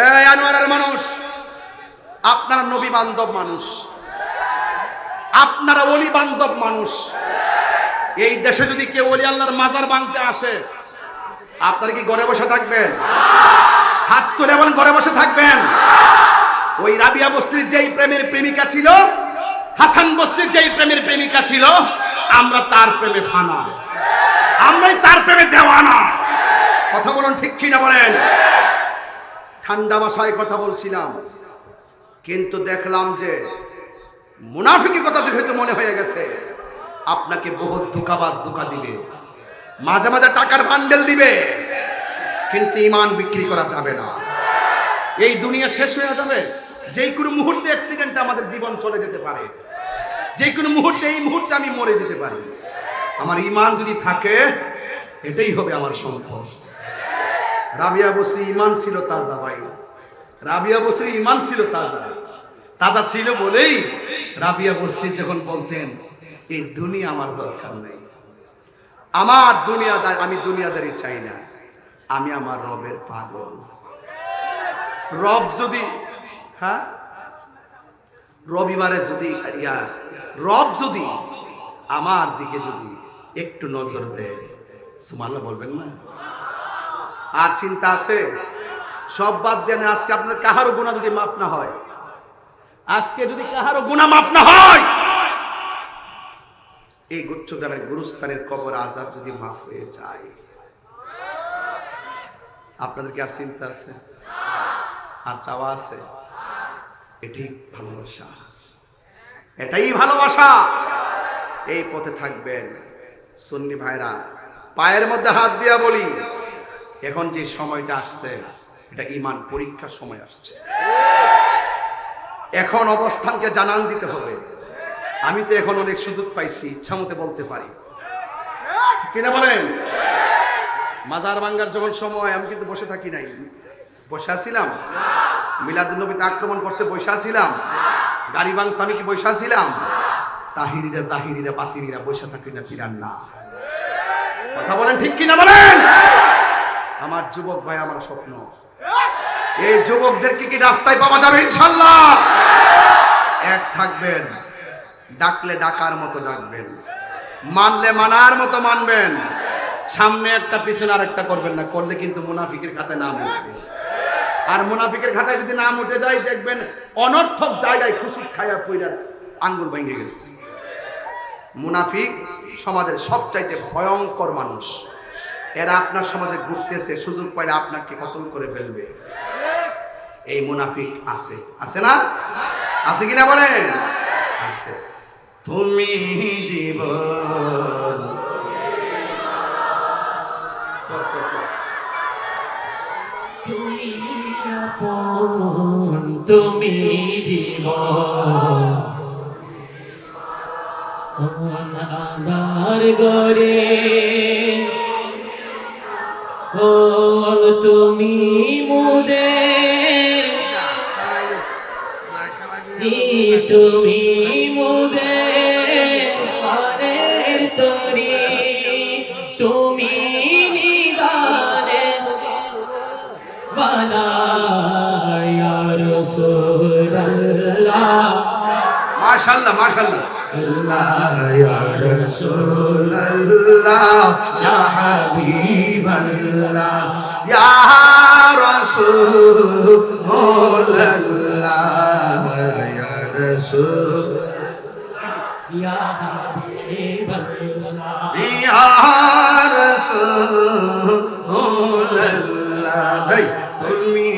এই আনোয়ারের মানুষ, আপনারা নবী বান্ধব মানুষ, আপনারা ওলি বান্ধব মানুষ। এই দেশে যদি কেউ ওলি আল্লাহর মাজার ভাঙতে আসে, আপনারা কি ঘরে বসে থাকবেন? হাত তুলে বলেন, ঘরে বসে থাকবেন? ওই রাবিয়া বসরির যেই প্রেমের প্রেমিকা ছিল, হাসান বসরির যেই প্রেমের প্রেমিকা ছিল, আমরা তার প্রেমে ফানা, আমরাই তার প্রেমে দেওয়ানা। কথা বলুন ঠিক কিনা বলেন? ঠান্ডা ভাষায় কথা বলছিলাম, কিন্তু দেখলাম যে মুনাফিকের কথা যেহেতু মনে হয়ে গেছে, আপনাকে বহুত ধোঁকাবাজ ধোঁকা দিবে, মাঝে মাঝে টাকার বান্ডেল দিবে, কিন্তু ঈমান বিক্রি করা যাবে না। এই দুনিয়া শেষ হয়ে যাবে, যে কোনো মুহূর্তে অ্যাক্সিডেন্টে আমাদের জীবন চলে যেতে পারে, যে কোনো মুহূর্তে, এই মুহূর্তে আমি মরে যেতে পারি। আমার ঈমান যদি থাকে, এটাই হবে আমার সম্পদ। রাবিয়া বসরি ঈমান ছিল তাজা, ভাই রাবিয়া বসরি ঈমান ছিল তাজা। তাজা ছিল বলেই রাবিয়া বসরি যখন বলতেন, এই দুনিয়া আমার দরকার নেই, আমার দুনিয়াদার, আমি দুনিয়াদারি চাই না, আমি আমার রবের পাগল। রব যদি, হ্যাঁ, রবিবারে যদি রব যদি আমার দিকে যদি একটু নজর দেয়, সুবহানাল্লাহ বলবেন না? আর চিন্তা আছে? সব বাদ দেন। আজকে আপনাদের কাহারও গুনাহ যদি মাফ না হয়, আজকে যদি কাহারও গুনাহ মাফ না হয়, এই গুচ্ছগ্রামের গুরুস্থানের কবর আযাব যদি মাফ হয়ে যায়, আপনাদের কি আর চিন্তা আছে? আর চাওয়া আছে? এটাই ভালোবাসা, এটাই ভালোবাসা। এই পথে থাকবেন। সুন্নি ভাইরা, পায়ের মধ্যে হাত দিয়া বলি, এখন যে সময়টা আসছে, এটা ঈমান পরীক্ষার সময় আসছে। এখন অবস্থানকে জানান দিতে হবে। আমি তো এখন অনেক সুযোগ পাইছি, ইচ্ছা মতো বলতে পারি, কিনা বলেন? মাজার ভাঙ্গার যখন সময়, আমি কিন্তু বসে থাকি নাই, বসে আছিলাম। মিলাদুন্নবীতে আক্রমণ করছে, বসে আছিলাম। গাড়ি ভাঙছে, আমি কি বসে আছিলাম? তাহিরিরা, জাহিরিরা, বাতিনিরা বসে থাকি না, পিরান না। কথা বলেন ঠিক কিনা বলেন? আমার যুবক ভাই, আমার স্বপ্ন, এই যুবকদেরকে কি রাস্তায় পাওয়া যাবে ইনশাআল্লাহ? এক থাকবেন, ডাকলে ডাকার মতো ডাকবেন, মানলে মানার মতো মানবেন। সামনে একটা পিছনে আর একটা করবেন না, করলে কিন্তু মুনাফিকের খাতায় নাম উঠবে। আর মুনাফিকের খাতায় যদি নাম উঠে যায়, দেখবেন অনর্থক জায়গায় খুশুক খায়া ফইরা আঙ্গুল ভেঙে গেছে। মুনাফিক সমাজের সবচাইতে ভয়ঙ্কর মানুষ। এরা আপনার সমাজে ঘুরতেছে, সুযোগ পাইলে আপনাকে কতল করে ফেলবে। এই মুনাফিক আছে, আছে না? আছে কিনা বলেন? আছে। তুমি জীবন, তুমি আপন, তুমি জীবন, আধার গরে তুমি মুদের, তুমি মুদের পারের তরি, তুমি নিদানে বানায় রাসূলুল্লাহ। মাশাআল্লাহ, মাশাআল্লাহ। আল্লাহ ইয়া রাসূলুল্লাহ, ইয়া হাবিবাল্লাহ, ইয়া রাসূলুল্লাহ, ইয়া রাসূল, ইয়া হাবিবাল্লাহ ইয়া রাসূলুল্লাহ তুমি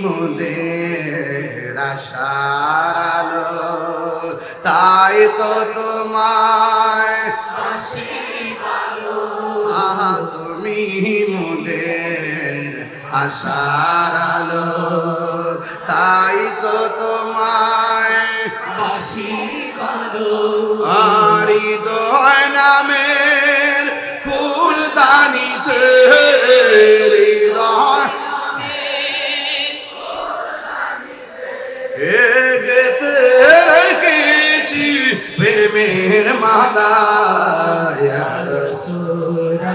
মোদের আশার আলো তাই তো তোমায় বাসি ভালো তুমি মোদের আশার আলো তাই তো তোমায় বাসি ভালো হৃদয় নামের ফুলদানিতে হৃদয় গেতে রেখেছি প্রেমের মালা ইয়া রাসূলুল্লাহ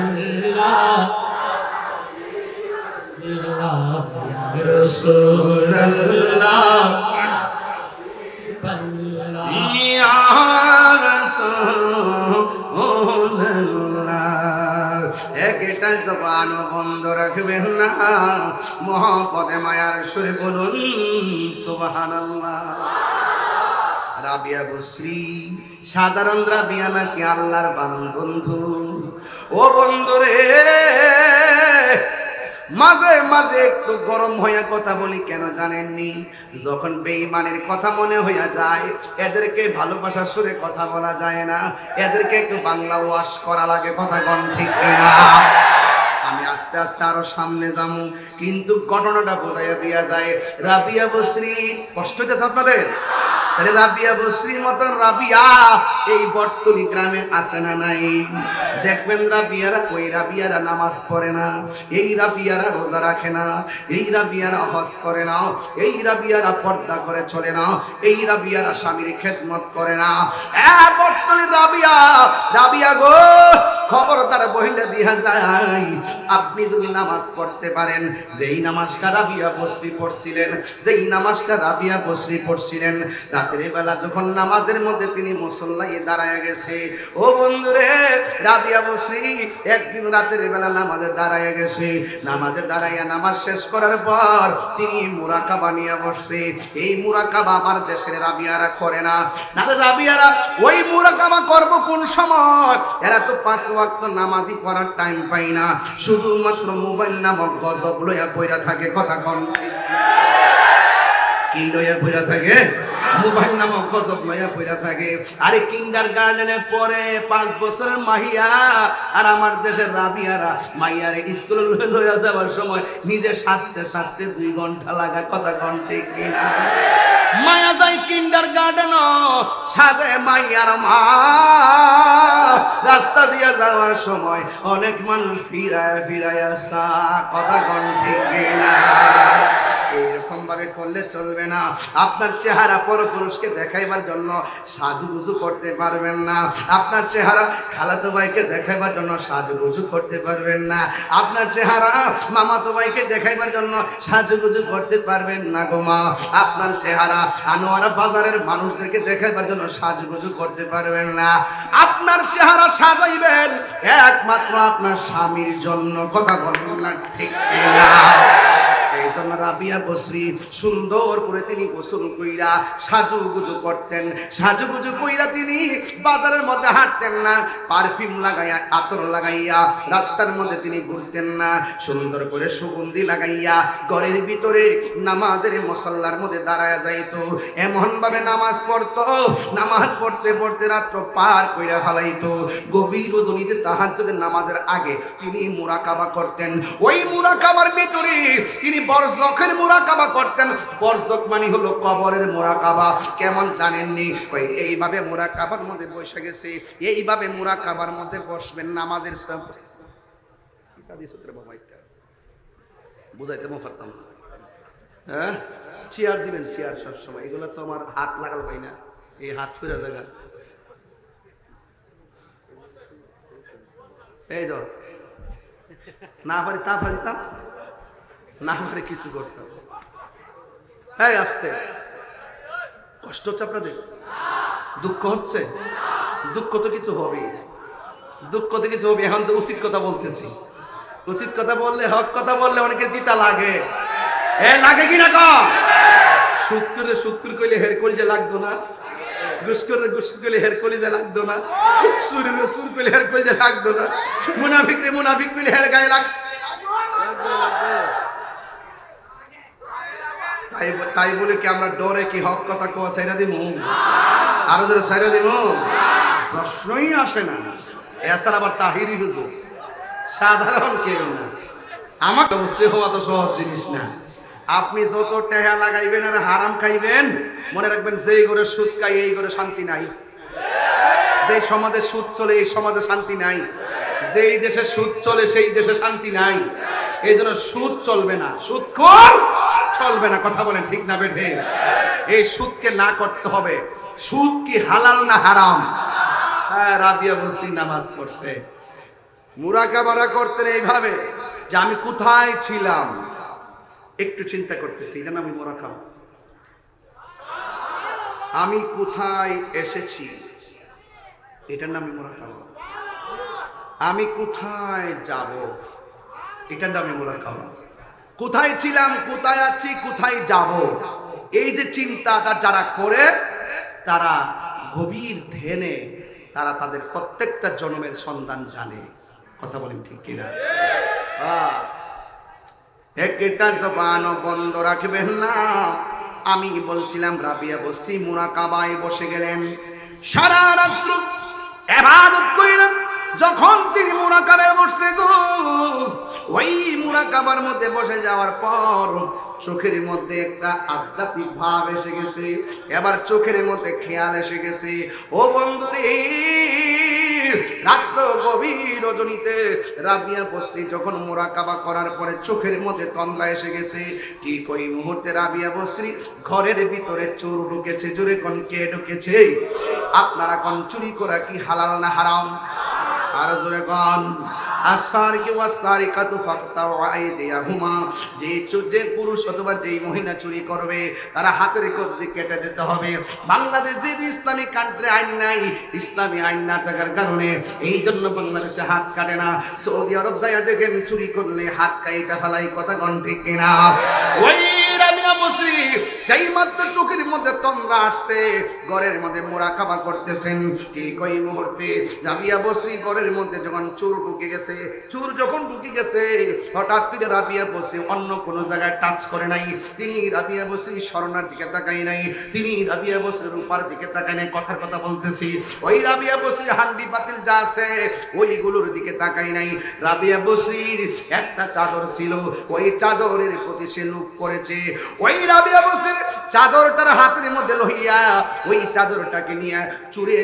রাসূলুল্লাহ ইয়া রাসূলুল্লাহ একটা জবান বন্ধ রাখবেন না মহব্বতে মায়ার সুরে বলুন সুবহানাল্লাহ রাবিয়া বসরি সাধারণ রাবিয়া নাকি আল্লাহর বন্ধু ও বন্ধুরে মাঝে মাঝে একটু গরম হইয়া কথা বলি কেন জানেননি যখন বেঈমানের কথা মনে হইয়া যায় এদেরকে ভালোবাসার সুরে কথা বলা যায় না এদেরকে একটু বাংলা ওয়াশ করা লাগে কথা কোন ঠিক না আমি আস্তে আস্তে আরো সামনে যাবো কিন্তু ঘটনাটা বোঝাইয়া দিয়া যায় রাবিয়া বসরি কষ্ট হইতেছে আপনাদের তাহলে রাবিয়া বসরির মতন রাবিয়া এই বটতলি গ্রামে আছে না নাই দেখবেন রাবিয়ারা ওই রাবিয়ারা নামাজ পড়ে না এই রাবিয়ারা রোজা রাখে না এই রাবিয়ারা হজ করে না এই রাবিয়ারা পর্দা করে চলে না এই রাবিয়ারা স্বামীর খেদমত করে না বটতলির রাবিয়া রাবিয়া গো খবরদার বহিলে দিয়া যায় আপনি যদি নামাজ পড়তে পারেন যেই নামাজটা রাবিয়া বসরি পড়ছিলেন যেই নামাজটা রাবিয়া বসরি পড়ছিলেন রাতের বেলা যখন নামাজের মধ্যে তিনি মুসল্লায় দাঁড়ায় গেছে ও বন্ধুরে রাবিয়া বসরি একদিন রাতের বেলা নামাজে দাঁড়ায় গেছে নামাজে দাঁড়াইয়া নামাজ শেষ করার পর তিনি মুরাকাবা নিয়ে বসছে এই মুরাকাবা আমার দেশের রাবিয়ারা করে না নালে রাবিয়ারা ওই মুরাকাবা করব কোন সময় এরা তো 5 ওয়াক্ত নামাজই পড়ার টাইম পাই না শুধুমাত্র মোবাইল নামক গজব লইয়া পইরা থাকে কথা কোন কি লইয়া পইরা থাকে মোবাইল নামক গজব লইয়া পইরা থাকে আরে কিন্ডারগার্টেনে পড়ে 5 বছরের মাহিয়া আর আমার দেশের রাবিয়ারা মাইয়ারে স্কুলে লইয়া যাবার সময় নিজে সাজতে সাজতে 2 ঘন্টা লাগা কথা কোন ঠিক কিনা মায়া যায় কিন্ডারগার্টেন সাজে মাইয়ার মা রাস্তা দিয়া যাওয়ার সময় অনেক মানুষ ফিরায় আসা কথা কোন ঠিক কিনা এরকম ভাবে করলে চলবে না আপনার চেহারা পরপুরুষকে দেখাইবার জন্য সাজুগুজু করতে পারবেন না আপনার চেহারা খালাতো ভাইকে দেখাইবার জন্য সাজুগুজু করতে পারবেন না আপনার চেহারা মামাতো ভাইকে দেখাইবার জন্য সাজুগুজু করতে পারবেন না গো মা আপনার চেহারা আনোয়ারা বাজারের মানুষদেরকে দেখাইবার জন্য সাজুগুজু করতে পারবেন না আপনার চেহারা সাজাইবেন একমাত্র আপনার স্বামীর জন্য কথা বলবেন না ঠিক না এই জন্য রাবিয়া বসরি সুন্দর করে তিনি গোসল কইরা সাজুগুজু করতেন সাজুগুজু কইরা তিনি বাজারের মধ্যে হাঁটতেন না পারফিউম লাগাইয়া আতর লাগাইয়া রাস্তার মধ্যে তিনি ঘুরতেন না সুন্দর করে সুগন্ধি লাগাইয়া ঘরের ভিতরে নামাজের মুসাল্লার মধ্যে দাঁড়ায়া যাইতো এমন ভাবে নামাজ পড়তো নামাজ পড়তে পড়তে রাত্র পার কইরা ফেলাইতো গভীর রজনীতে তাহাজ্জুদের নামাজের আগে তিনি মুরাকাবা করতেন ওই মুরাকাবার ভিতরে তিনি বরজখের মুরাকাবা করতেন বরজখ মানে হলো কবরের মুরাকাবা কেমন জানেননি কই এইভাবে মুরাকাবার মধ্যে বসে গেছে এইভাবে মুরাকাবার মধ্যে বসবেন নামাজের ইত্যাদি সূত্রে বাবা ইত্যাদি বুঝাইতে পারতাম হ্যাঁ চেয়ার দিবেন চেয়ার সব সময় এগুলো তো আমার হাত লাগাল পাই না এই হাত ফিরা জায়গা এই তো না পারি তা পারিতাম না পারে কিছু করতাম হ্যাঁ আসতে কষ্ট হচ্ছে আপনাদের দুঃখ হচ্ছে দুঃখ তো কিছু হবেই দুঃখ তো কিছু হবে এখন তো উচিত কথা বলতেছি উচিত কথা বললে হক কথা বললে অনেকের দিতা লাগে লাগে কি না কম সুদ করে কইলে হের কইলে লাগতো না গুসকলে হের কলিজা লাগতো না, সুরের সুর পেলে হের কলিজা লাগতো না, মুনাফিক পেলে হের গায়ে লাগতো। তাই বলে কি আমরা ডরে কি হক কথা কোয়া সাইরা দিব? আরো জোরে সাইরা দিব? প্রশ্নই আসে না। এছাড়া আবার তাহিরি হুজুর সাধারণ কেউ না। আমাকে মুসলিম হওয়া তো সহজ জিনিস না। আপনি যত টেহা লাগাইবেন আর হারাম খাইবেন, মনে রাখবেন যেই ঘরে সুদ খাই এই ঘরে শান্তি নাই। যে সমাজে সুদ চলে এই সমাজে শান্তি নাই। যেই দেশে সুদ চলে সেই দেশে শান্তি নাই। এই জন্য সুদ চলবে না, সুদখোর চলবে না। কথা বলেন ঠিক না বেঠে? এই সুদকে না করতে হবে। সুদ কি হালাল না হারাম? হ্যাঁ, রাবিয়া বসরি নামাজ পড়ছে, মুরাকাবা করতেন এইভাবে যে আমি কোথায় ছিলাম একটু চিন্তা করতেছি, এটা আমি মুরাকাবা। আমি কোথায় এসেছি এটার নামই মুরাকাবা। আমি কোথায় যাব এটার নামই মুরাকাবা। কোথায় ছিলাম, কোথায় আছি, কোথায় যাব, এই যে চিন্তাটা যারা করে তারা গভীর ধ্যানে তারা তাদের প্রত্যেকটা জন্মের সন্ধান জানে। কথা বলেন ঠিক কিনা? একটা জবান বন্ধ রাখবেন না। আমি বলছিলাম রাবিয়া বসরি মুরাকাবায় বসে গেলেন, সারা রাত্র ইবাদত কইলেন। যখন তিনি মুরাকাবায় বসছে গো, ওই মুরাকাবার মধ্যে বসে যাওয়ার পর চোখের মধ্যে একটা আধ্যাত্মিক ভাব এসে গেছে। এবার চোখের মধ্যে খেয়াল এসে গেছে, ও বন্ধুরে, রাত্র গভীর রজনীতে রাবিয়া বসরি যখন মুরাকাবা করার পরে চোখের মধ্যে তন্দ্রা এসে গেছে, ঠিক ওই মুহূর্তে রাবিয়া বসরি ঘরের ভিতরে চোর ঢুকেছে। জোরে কোন কে ঢুকেছে? আপনারা কোন চুরি করা কি হালাল না হারাম? আর জোরে কোন আসারিকু ওয়াসারিকাতু ফাকতাউ আইদিয়াহুমা। যে পুরুষ অথবা যেই মহিলা চুরি করবে তারা হাতের কবজি কেটে দিতে হবে। বাংলাদেশ যে ইসলামিক কান্ট্রি আইন নাই, ইসলামী আইন না থাকার কারণে এই জন্য বাংলাদেশে হাত কাটে না। সৌদি আরব যাইয়া দেখেন চুরি করলে হাত কাইটা ফেলাই। কথা কোন ঠিক কিনা? ওই রাবিয়া বসরি যেই মাত্র চোখের মধ্যে তন্দ্রা আসছে, ঘরের মধ্যে মুরাকাবা করতেছেন, ঠিক ওই মুহূর্তে রাবিয়া বসরি ঘরের মধ্যে যখন চোর ঢুকে গেছে, চোর যখন ঢুকে গেছে, হঠাৎ করে রাবিয়া বসরি অন্য কোন জায়গায় টাচ করে নাই। তিনি রাবিয়া বসরি স্বর্ণার দিকে তাকাই নাই, তিনি রাবিয়া বসরির রূপার দিকে তাকাই নাই। কথার কথা বলতেছি, ওই রাবিয়া বসরি হান্ডি পাতিল যা আছে ওইগুলোর দিকে তাকাই নাই। রাবিয়া বসরির একটা চাদর ছিল, ওই চাদরের প্রতি সে লোভ করেছে। ওই রাবিয়া বসরির চাদরটার হাতের মধ্যে লইয়া ওই চাদরটাকে নিয়ে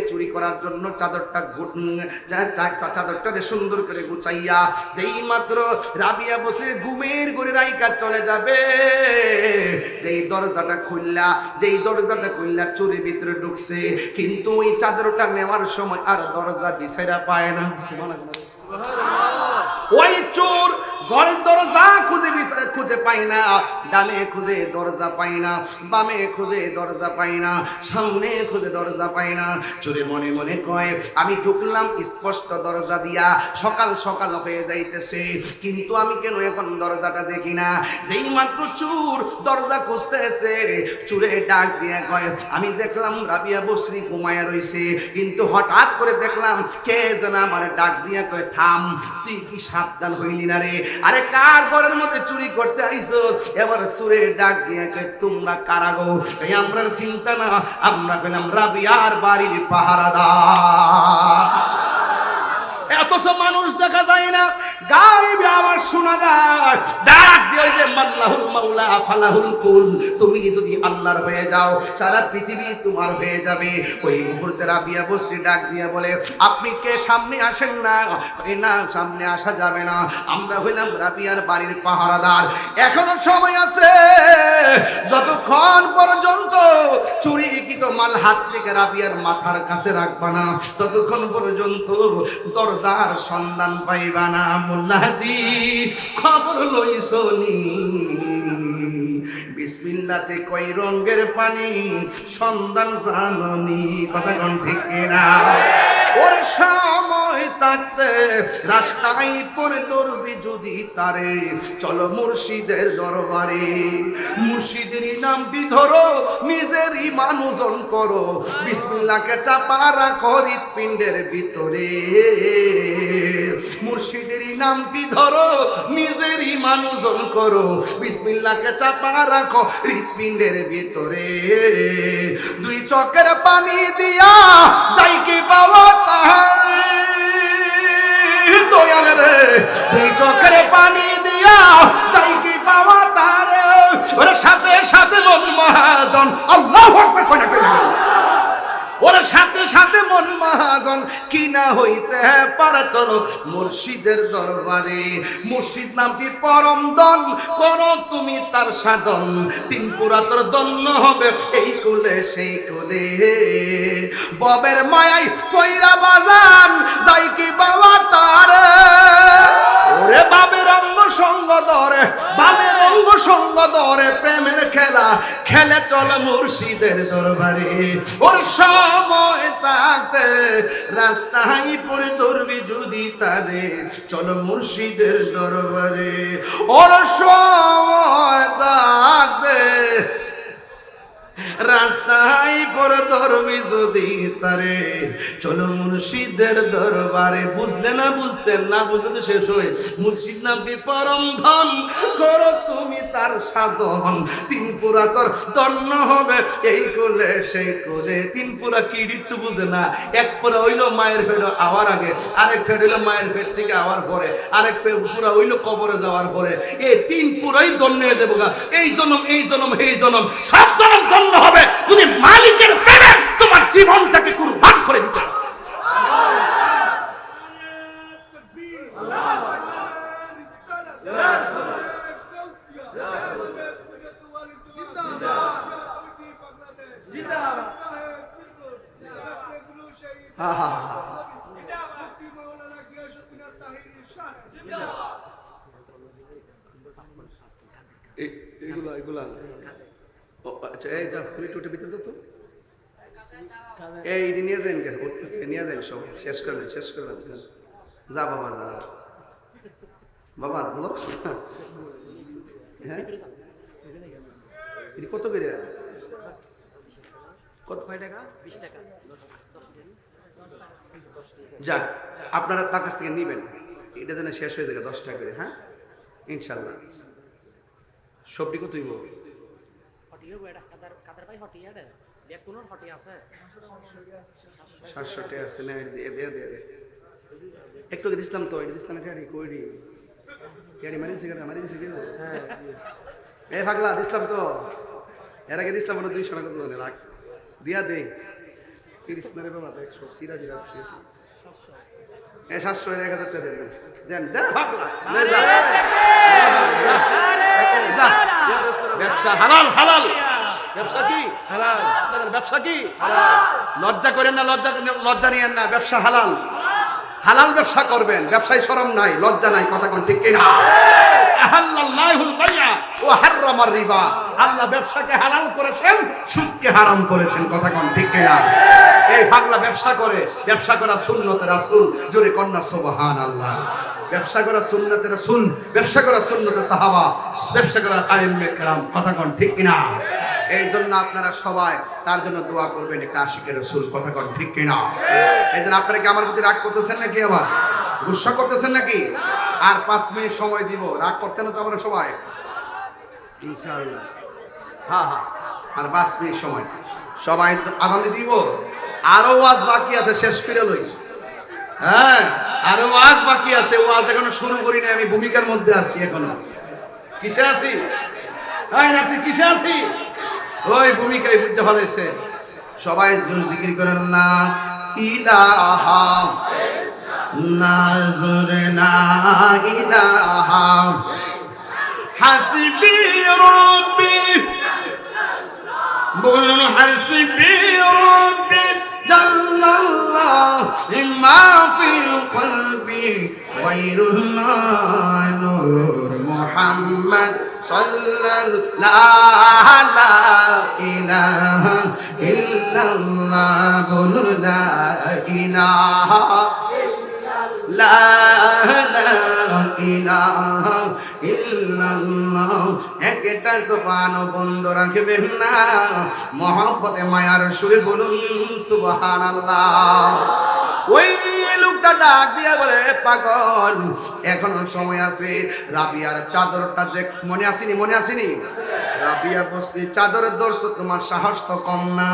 চুরি করার জন্য চাদরটা সুন্দর করে গুছাইয়া যেই মাত্র রাবিয়া বসরির ঘুমের ঘরে রাইকা চলে যাবে, যেই দরজাটা খুললা চুরির ভিতরে ঢুকছে, কিন্তু ওই চাদরটা নেওয়ার সময় আর দরজা বিছাইরা পায় না। ওই চোর ঘরের দরজা খুঁজে পাই না, ডানে খুঁজে দরজা পাই না, বামে খুঁজে দরজা পাই না, সামনে খুঁজে দরজা পাই না। চোরে মনে মনে কয় আমি ঢুকলাম স্পষ্ট দরজা দিয়া, সকাল সকাল হয়ে যাইতেছে, কিন্তু আমি কেন এখন দরজাটা দেখি না? যেই মাত্র চোর দরজা খুঁজতেছে, চোরে ডাক দিয়া কয় আমি দেখলাম রাবিয়া বসরি ঘুমায়া রইছে, কিন্তু হঠাৎ করে দেখলাম কে যেন আমার ডাক দিয়া কয় থাম, তুই কি সাবধান হইলি না রে? আরে কার ঘরের মধ্যে চুরি করতে আইছো? এবার সুরে ডাক দিয়ে কয় তোমরা কারা গো? এই আমরা চিন্তা না, আমরা কইলাম রাবিয়ার বাড়ির পাহারাদার। এত সব মানুষ দেখা যায় না, গায়েবে আবার শোনা যায় ডাক দিয়ে যে মাল্লাহুল মাওলা ফালাহুল কুল, তুমি যদি আল্লাহর হয়ে যাও সারা পৃথিবী তোমার হয়ে যাবে। ওই মুহূর্তে রাবিয়া বসরি ডাক দিয়ে বলে আপনি কে? সামনে আসেন না। না, সামনে আসা যাবে না, আমরা হইলাম রাবিয়ার বাড়ির পাহারাদার। এখনো সময় আছে, যতক্ষণ পর্যন্ত চুরিকৃত মাল হাত থেকে রাবিয়ার মাথার কাছে রাখবা না, ততক্ষণ পর্যন্ত দরজার সন্ধান পাইবা না। মোল্লাজি খবর লইছনি, বিসমিল্লাতে কই রঙের পানি সন্ধান জাননি। কথা কোন ঠিক না? ওর সময় সময় থাকতে রাস্তায় পড়ে দৌড়বি যদি তারে, চলো মুর্শিদের দরবারে। মুর্শিদেরই নামটি ধরো, নিজের ইমান ওজন করো, বিসমিল্লাহকে চাপা রাখো হৃৎপিণ্ডের ভিতরে। মুর্শিদেরই নামটি ধরো, নিজের ইমান ওজন করো, বিসমিল্লাহকে চাপা রাখো হৃৎপিণ্ডের ভিতরে। দুই চোখের পানি দিয়া যাই কি পাওয়া তাহারে, দয়াল রে দুই চোখের পানি দিয়া যাই কি পাওয়া তাহারে। ওর সাথে সাথে মন মহাজন, আল্লাহু আকবার কইনা কইনা, ওর সাথে সাথে মন মহাজন কি না হইতে পারে, চলো মুর্শিদের দরবারে। মুর্শিদ নামটি পরম দন, করো তুমি তার সাধন, তিন পুরা তোর দন্য হবে এই কোলে সেই কোলে। ববের মায়াই কইরা বাজান যাই কি বাবা তার, ওরে বাবের অঙ্গ সঙ্গ ধরে, বাবের অঙ্গ সঙ্গ ধরে প্রেমের খেলা খেলে চল মুর্শিদের দরবারে। ওর সময় থাকতে রাস্তায় পড়ে দৌড়বি যদি তারে, চল মুর্শিদের দরবারে। ওর সময় থাকতে রাস্তায় পড়ে দৌড়বি যদি তারে, চলো মুর্শিদের দরবারে। বুঝলে না, বুঝতেন না, বুঝলে তো শেষ হয়ে। মুর্শিদ নামটি পরম ধন, করো তুমি তার সাধন, তিন পুরা তোর দন্য হবে এই কোলে সেই কোলে। তিন পুরা কি ঋতু বুঝে না, এক পুরা হইলো মায়ের পেট আওয়ার আগে, আরেক ফের হইলো মায়ের পেট থেকে আওয়ার পরে, আরেক পুরা হইলো কবরে যাওয়ার পরে। এই তিন পুরাই দন্য হয়ে যাবো গা, এই জনম এই জনম এই জনম, সব জনম দন্য হবে যদি মালিকের প্রেমে তোমার জীবনটাকে কুরবান করে দিতে। এগুলা এগুলা আচ্ছা, এই যা তুমি টুটে ভিতরে যাও তো, এই নিয়ে যান কে উঠতেছ থেকে নিয়ে যান, সব শেষ করবেন শেষ করবেন। যা বাবা যা, বাবা বলছ না, হ্যাঁ কত করে, কত টাকা? 20 টাকা। যাক আপনারা তার কাছ থেকে নিবেন, এটা যেন শেষ হয়ে যাবে 10 টাকা করে। হ্যাঁ ইনশাল্লাহ। সবটি কতই বল 700 টাকা আছে না, একটু দিছিলাম তো, দিছিলাম এটা কইরি ইয়ারি মারি সিগারেট মারি দিছি কেন? হ্যাঁ এই পাগলা দিছিলাম তো, এর আগে দিছিলাম না 200 টাকা তো রাখ দিয়া দে সিরিজ না রে বাবা, 100 সিরা বিরা 700 এই 700 এর 1000 টাকা দেন দেন দে পাগলা লে যা যা। ব্যবসা হালাল, হালাল ব্যবসা কি হালাল, ব্যবসা কি হালাল। লজ্জা করেন না, লজ্জা নিয়েন না, ব্যবসা হালাল, হালাল ব্যবসা করবেন, ব্যবসায় শরম নাই, লজ্জা নাই, কথা কোন ঠিক কিনা? আহাল্লাল্লাহুল বাই'a ওয়া হাররামার রিবা, আল্লাহ ব্যবসাকে হালাল করেছেন, সুদকে হারাম করেছেন, কথা কোন ঠিক কিনা? এই পাগলা ব্যবসা করে, ব্যবসা করা সুন্নতে রাসূল, জোরে কন্না সুবহানাল্লাহ। ব্যবসা করা সুন্নতে রাসূল, ব্যবসা করা সুন্নতে সাহাবা, ব্যবসা করা আইম্মে কেরাম, কথা কোন ঠিক কিনা? এই জন্য আপনারা সবাই তার জন্য দোয়া করবেন, একটা আশিকের রাসূল, কথা কোন ঠিক কিনা? এই জন্য আপনারা কি আমার প্রতি রাগ করতেছেন নাকি, আবার গুসা করতেছেন নাকি? আর 5 মিনিট সময় দিব, রাগ করতে না তো আমরা সবাই ইনশাআল্লাহ। হ্যাঁ হ্যাঁ, আর 5 মিনিট সময় সবাই আজান দিব, আরো ওয়াজ বাকি আছে, শেষ করে লই। হ্যাঁ আরো ওয়াজ বাকি আছে, ওয়াজ এখনো শুরু করি না, আমি ভূমিকার মধ্যে আছি এখনো। কিসে আছি? এই নাতি কিসে আছি? ওই ভূমিকায় বুঝতে পারছে। সবাই জোর জিকির করেন না ইলাহা নাজরে না ইলাহা হাসবি রব্বি, বলুন হাসবি রব্বি জাল্লাল্লাহ মা ফি কলবি গায়রুল্লাহ নূর মুহাম্মদ সাল্লাল্লাহু লা ইলাহা ইল্লাল্লাহ, বলুন লা ইলাহা লা ইলাহা ইল্লাল্লাহ। একটা জবান বন্ধ রাখবেন না, মহব্বতে মায়ার সুরে বলুন সুবহানাল্লাহ। ওই লোকটা ডাক দিয়া বলে, পাগল এখনো সময় আছে। রাবিয়ার চাদরটা যে মনে আসেনি, মনে আসেনি? রাবিয়া বসরি চাদরের দর্শ, তোমার সাহস তো কম না।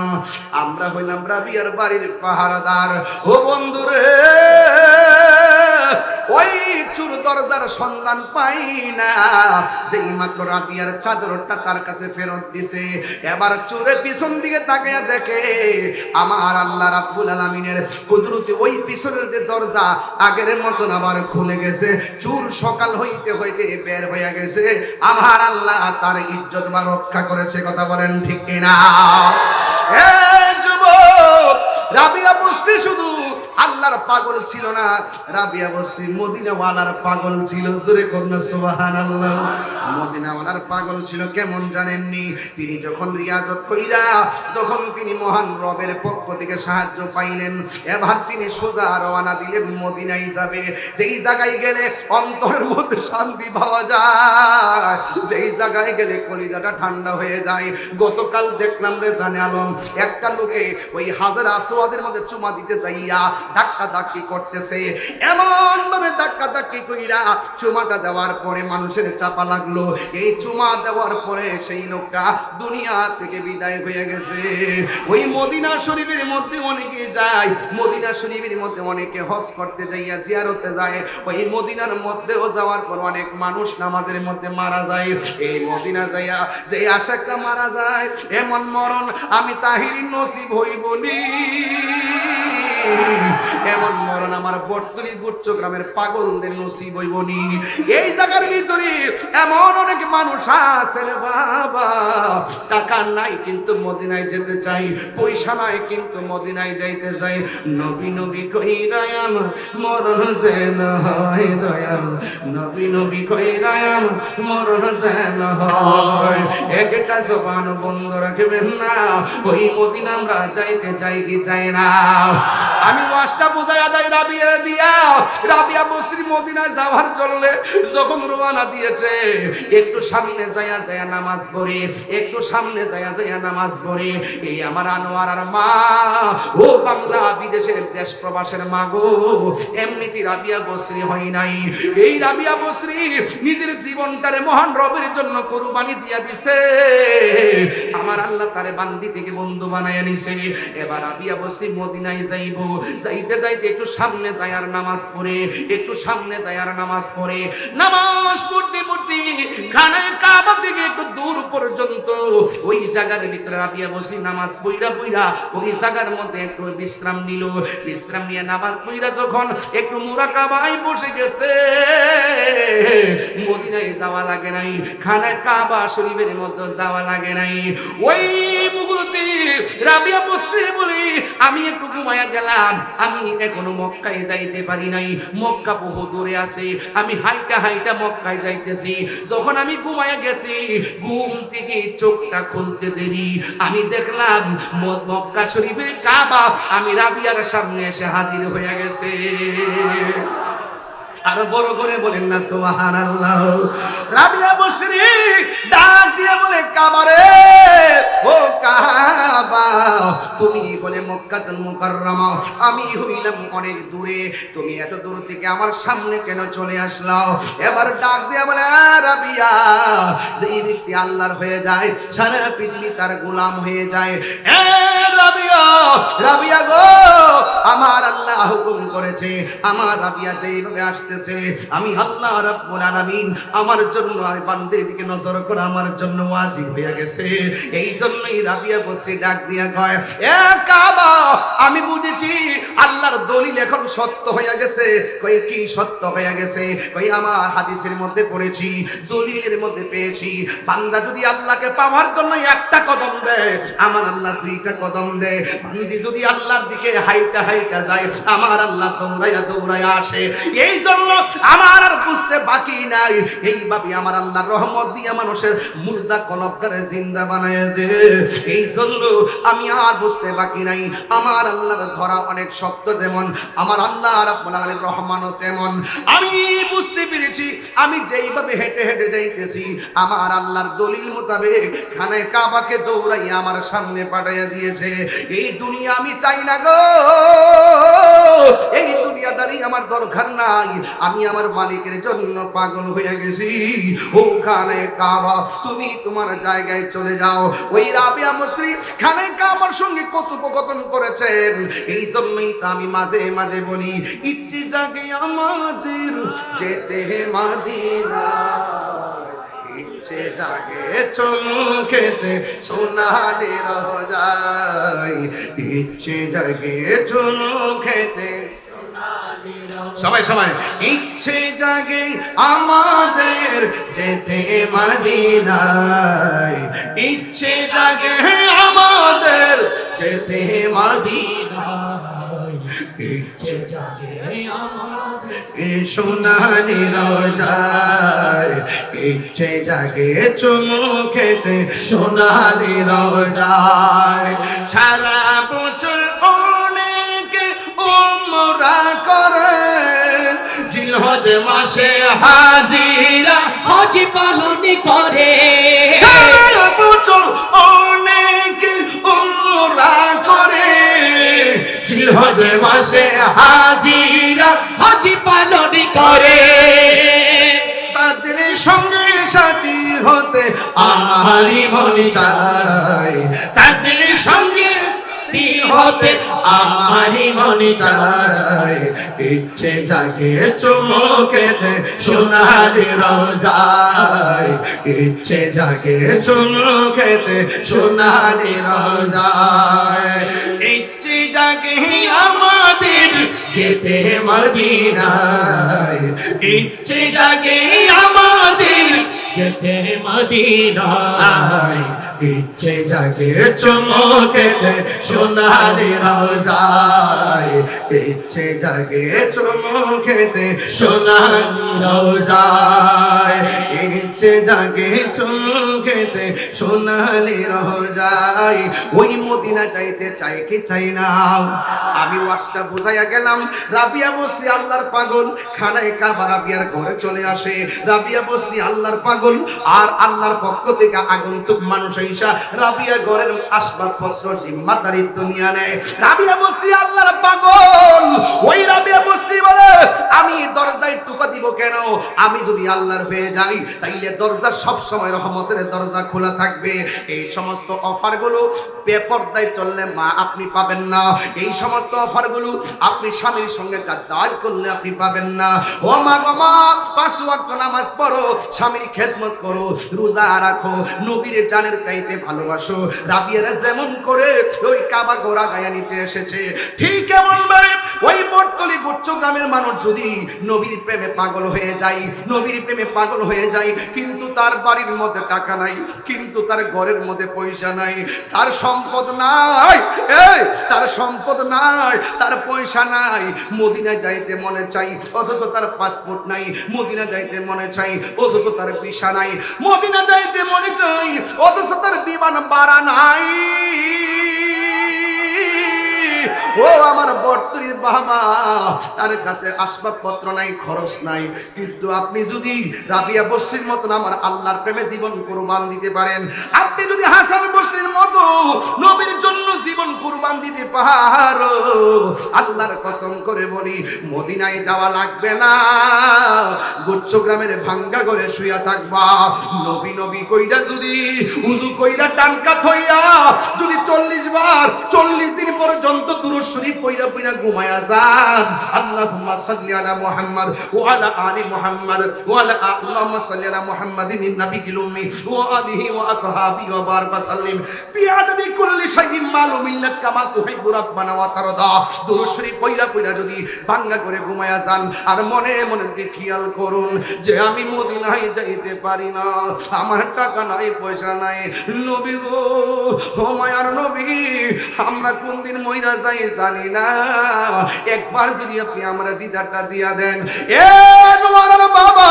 আমরা হইলাম রাবিয়ার বাড়ির পাহারাদার। ও বন্ধুরে, ওই চুর দরজার সন্ধান পাই না, যেই মাত্র রাবিয়ার চাদরটা তার কাছে ফেরত দিছে, এবার চুরে পিছন দিকে তাকিয়ে দেখে আমার আল্লাহ রাব্বুল আলামিনের কুদরতে ওই পিছনের যে দরজা আগের মতন আবার খুলে গেছে। চুর সকাল হইতে হইতে বের হয়ে গেছে। আমার আল্লাহ তার ইজ্জত বা রক্ষা করেছে। কথা বলেন ঠিক কিনা? এ যুবক, রাবিয়া বসরি শুধু আল্লাহর পাগল ছিল না, রাবিয়া বসরি মদিনাওয়ালার পাগল ছিল। জোরে করুন সুবহানাল্লাহ। মদিনাওয়ালার পাগল ছিল কেমন জানেননি? তিনি যখন রিয়াজত কইরা, যখন তিনি মহান রবের পক্ষ থেকে সাহায্য পাইলেন, এবার তিনি সোজা রওনা দিলেন মদিনায় যাবে। যেই জায়গায় গেলে অন্তরের মধ্যে শান্তি পাওয়া যায়, যেই জায়গায় গেলে কলিজাটা ঠান্ডা হয়ে যায়। গতকাল দেখলাম রে জানে আলম, একটা লোকে ওই হাজার আসওয়াদের মধ্যে চুমা দিতে যাইয়া ধাক্কা ধাক্কি করতেছে। এমন ভাবে ধাক্কা ধাক্কি কইরা চুমাটা দেওয়ার পরে মানুষের চাপা লাগলো। এই চুমা দেওয়ার পরে সেই লোকটা দুনিয়া থেকে বিদায় হয়ে গেছে। ওই মদিনা শরীফের মধ্যে অনেকে যায়, মদিনা শরীফের মধ্যে অনেকে হজ করতে যাইয়া জিয়ারতে যায়। ওই মদিনার মধ্যেও যাওয়ার পর অনেক মানুষ নামাজের মধ্যে মারা যায়। এই মদিনা যাইয়া যে আশাকটা মারা যায়, এমন মরণ আমি তাহির নসিব হইবনি। এমন মরণ আমার বর্তমানের গুচ্ছ গ্রামের পাগলদের নসিব হইবনি। এই জায়গার ভিতরে এমন অনেক মানুষ আছে রে বাবা, টাকা নাই কিন্তু মদিনায় যেতে চাই, পয়সা নাই কিন্তু মদিনায় যাইতে চাই। নবী নবী কইরা আমার মরণ যেন হয় দয়াল, নবী নবী কইরা আমার মরণ যেন হয়। একটা জবান বন্ধ রাখবেন না, ওই মদিনা আমরা যাইতে চাই কি চাই না? আমি ওয়াজটা বুঝাইয়া দেই রাবিয়া দিয়া। রাবিয়া বসরি মদিনায় যাওয়ার জন্য যখন রওনা দিয়েছে, একটু সামনে যায়া যায়া নামাজ পড়ে, একটু সামনে যায়া যায়া নামাজ পড়ে। এই আমার আনোয়ার আর মা, ও বাংলা বিদেশের দেশ প্রবাসের মা গো, এমনিতে রাবিয়া বসরি হয় নাই। এই রাবিয়া বসরি নিজের জীবনটারে মহান রবের জন্য কুরবানি দিয়া দিছে। আমার আল্লাহ তারে বান্দি থেকে বন্ধু বানায়া নিছে। এবার রাবিয়া বসরি মদিনায় যাইব, যাইতে যাইতে একটু সামনে যায় আর নামাজ পড়ে, একটু সামনে যায় আর নামাজ পড়ে। নামাজ পড়তে পড়তে খানায় কাবা থেকে একটু দূর পর্যন্ত ওই জায়গার ভিতরে রাবিয়া বসরি নামাজ পড়া পড়া ওই জায়গার মধ্যে একটু বিশ্রাম নিল। বিশ্রাম নিয়ে নামাজ পড়া যখন একটু মুরাকাবায় বসে গেছে, মদিনায় যাওয়া লাগে নাই, খানায় কাবা শরীফের মধ্যে যাওয়া লাগে নাই। ওই মুহূর্তে রাবিয়া বসরি বলে, আমি একটু ঘুমায়া গেলাম, আমি এখনো মক্কায় যাইতে পারি নাই, মক্কা বহু দূরে আছে, আমি হাইটা হাইটা মক্কায় যাইতেছি। যখন আমি ঘুমায়া গেছি, ঘুম থেকে চোখটা খুলতে দেরি, আমি দেখলাম মক্কা শরীফের কাবা আমি রাবিয়ার সামনে এসে হাজির হয়ে গেছে। আর বড় করে বলেন না সুবহানাল্লাহ। রাবিয়া বসরি ডাক দিয়ে বলে, কাবা রে, ও কাবা, তুমি বলে মক্কাতুল মুকাররমা, আমি হইলাম অনেক দূরে, তুমি এত দূর থেকে আমার সামনে কেন চলে আসলো? এবার ডাক দিয়ে বলে, রাবিয়া, যেই ব্যক্তি আল্লাহর হয়ে যায় সারা পৃথিবী তার গোলাম হয়ে যায়। এ রাবিয়া, রাবিয়া গো, আমার আল্লাহ হুকুম করেছে, আমার রাবিয়া যেইভাবে আসতেছে, আমি আল্লাহ রাব্বুল আলামিন আমার জন্য বান্দার দিকে নজর করা আমার জন্য ওয়াজিব হয়ে গেছে। এই জন্যই রাবিয়া বসরি ডাক দিয়া কয়, এ কাবা, আমি বুঝেছি আল্লাহর দলিল এখন সত্য হয়ে গেছে। কই কি সত্য হয়ে গেছে? কই আমার হাদিসের মধ্যে পড়েছি, দলিলের মধ্যে পেয়েছি, বান্দা যদি আল্লাহকে পাওয়ার জন্য একটা কদম দেয়, আমার আল্লাহ দুইটা কদম দেয়। বান্দি যদি আল্লাহর দিকে হাইটা হাইটা যায়, আমার আল্লাহ দৌড়াইয়া দৌড়াইয়া আসে। এই জন্য আমার আর বুঝতে বাকি নাই, এইভাবে আমার আল্লাহ রহমত দিয়া মানুষের মুর্দা কলবটারে জিন্দা বানায় দে। এই জন্য আমি আর বুঝতে বাকি নাই, আমার আল্লাহর ধরা অনেক শক্ত যেমন আমার আল্লাহ রাব্বুল আলামিন রহমানও তেমন। আমি বুঝতে পেরেছি আমি যেইভাবে হেঁটে হেঁটে যাইতেছি আমার আল্লাহর দলিল মোতাবেক খানায় কাবাকে দৌড়াইয়া আমার সামনে পাঠাইয়া দিয়েছে। এই দুনিয়া আমি চাই না গো, এই দুনিয়াদারি আমার দরকার নাই, আমি আমার মালিকের জন্য পাগল হয়ে গেছি। ওখানে কাবা, তুমি তোমার জায়গায় চলে যাও। ওই রাবিয়া মুসরি খানে কাবার সঙ্গে কথোপকথন করেছেন, এই জন্যই তো আমি মাঝে মাঝে বলি ইচ্ছে জাগে আমাদের যেতে মদিনা, ইচ্ছে জাগে চোখেতে সোনালি রোজায়, ইচ্ছে জাগে চোখেতে। সবাই সবাই ইচ্ছে জাগে আমাদের যেতে মদিনায়, ইচ্ছে জাগে আমাদের যেতে মদিনায়, ইচ্ছে জাগে আমাদের সোনালি রোজায়, ইচ্ছে জাগে চুমুকেতে সোনালি রোজায়। সারা বছর অনেকে উমরা করে, জিলহজ মাসে হাজিরা হজ পালন করে, সারা বছর অনেকে উমরা করে, জিলহজ মাসে হাজিরা হজ পালন করে। তাদের সঙ্গে সাথী হতে আমারই মন চায়, তাদের সঙ্গে হতে আমারই মন চায়, ইচ্ছে জাগে চুমুকেতে সোনালি রোজায়, ইচ্ছে জাগে চুমুকেতে সোনালি রোজায়, ইচ্ছে জাগে আমাদের যেতে মদিনায়, ইচ্ছে জাগে আমাদের যেতে মদিনায়, ইচ্ছে জাগে চুমুকেতে সোনালি রোজায়, ইচ্ছে জাগে চুমুকেতে সোনালি রোজায়, ইচ্ছে জাগে চুমুকেতে সোনালি রোজায়। ওই মদিনা যাইতে চাই কি চাই না? আমি ওয়াজটা বুঝাইয়া গেলাম। রাবিয়া বসরি আল্লাহর পাগল, খানায় কাবা রাবিয়ার ঘরে চলে আসে। রাবিয়া বসরি আল্লাহর পাগল, আর আল্লাহর পক্ষ থেকে আগন্তুক মানুষ আইসা রাবিয়া ঘরের আসবাবপত্র জিম্মাদারিত্ব নিয়ে নেয়। রাবিয়া বসরি আল্লাহর পাগল, ওই রাবিয়া বসরি বলে আমি দরজায় টুকা দিব কেন? আমি যদি আল্লাহর হয়ে যাই তাইলে দরজা সব সময় রহমতের দরজা খোলা থাকবে। এই সমস্ত অফারগুলো বেপরদায় চললে মা আপনি পাবেন না, এই সমস্ত অফারগুলো আপনি স্বামীর সঙ্গে গাদ্দার করলে আপনি পাবেন না। ও মা গো মা, 5 ওয়াক্ত নামাজ পড়ো, স্বামীর খেদমত করো, রোজা রাখো, নবীর জানের চাইতে ভালোবাসো। রাবিয়ারা যেমন করে ওই কাবা গোরা গায়া নিতে এসেছে, ঠিক এমন ভাবে ওই বটতলি গুচ্ছ গ্রামের মানুষ যদি নবীর প্রেমে পাগল হয়ে যায়, নবীর প্রেমে পাগল হয়ে যায়, কিন্তু তার বাড়ির মধ্যে টাকা নাই, কিন্তু তার ঘরের মধ্যে পয়সা নাই, তার সম্পদ নাই, এই তার সম্পদ নাই, তার পয়সা নাই, মদিনা যাইতে মনে চাই অথচ তার পাসপোর্ট নাই, মদিনা যাইতে মনে চাই অথচ তার ভিসা নাই, মদিনা যাইতে মনে চাই অথচ তার বিমান ভাড়া নাই। ও আমার বর্তনীর বাবা, তার কাছে আসবাবপত্র নাই, খরচ নাই, কিন্তু আপনি যদি রাবিয়া বসরির মতন আমার আল্লাহর প্রেমে জীবন কুরবান দিতে পারেন, আপনি যদি হাসান বসরির মতো নবীর জন্য জীবন কুরবান দিতে পারো, আল্লাহর কসম করে বলি মদিনায় যাওয়া লাগবে না, গুচ্ছ গ্রামের ভাঙ্গা ঘরে শুয়া থাকবা। নবী নবী কইরা যদি উযু কইরা টানকা থইয়া যদি 40 বার 40 দিন পর্যন্ত দুরূদ শরীফ পইরা পইরা ঘুমায়া যান, আল্লাহুম্মা সাল্লি আলা মুহাম্মদ ওয়া আলা আলি মুহাম্মদ ওয়া আলা আল্লাহুম্মা সাল্লি আলা মুহাম্মাদিন নাবিয়্যিল উম্মি ওয়া আলিহি ওয়া আসহাবিহি ওয়া বারাক ওয়া সাল্লিম বিআদাদি কুল্লি শাইইন মালুমিন লাক কামা তুহিব্বু রাব্বানা ওয়া তারদা। দুরূদ শরীফ পইরা পইরা যদি ভাঙ্গা করে ঘুমায়া যান, আর মনে মনে খেয়াল করুন যে আমি মদিনায় যাইতে পারি না, আমার টাকা নাই, পয়সা নাই, নবী গো ও মায়ার নবী, আমরা কোন দিন মইরা যাই জানি না, একবার যদি আপনি আমরা দিদারটা দিয়া দেন। এ নোয়ারের বাবা,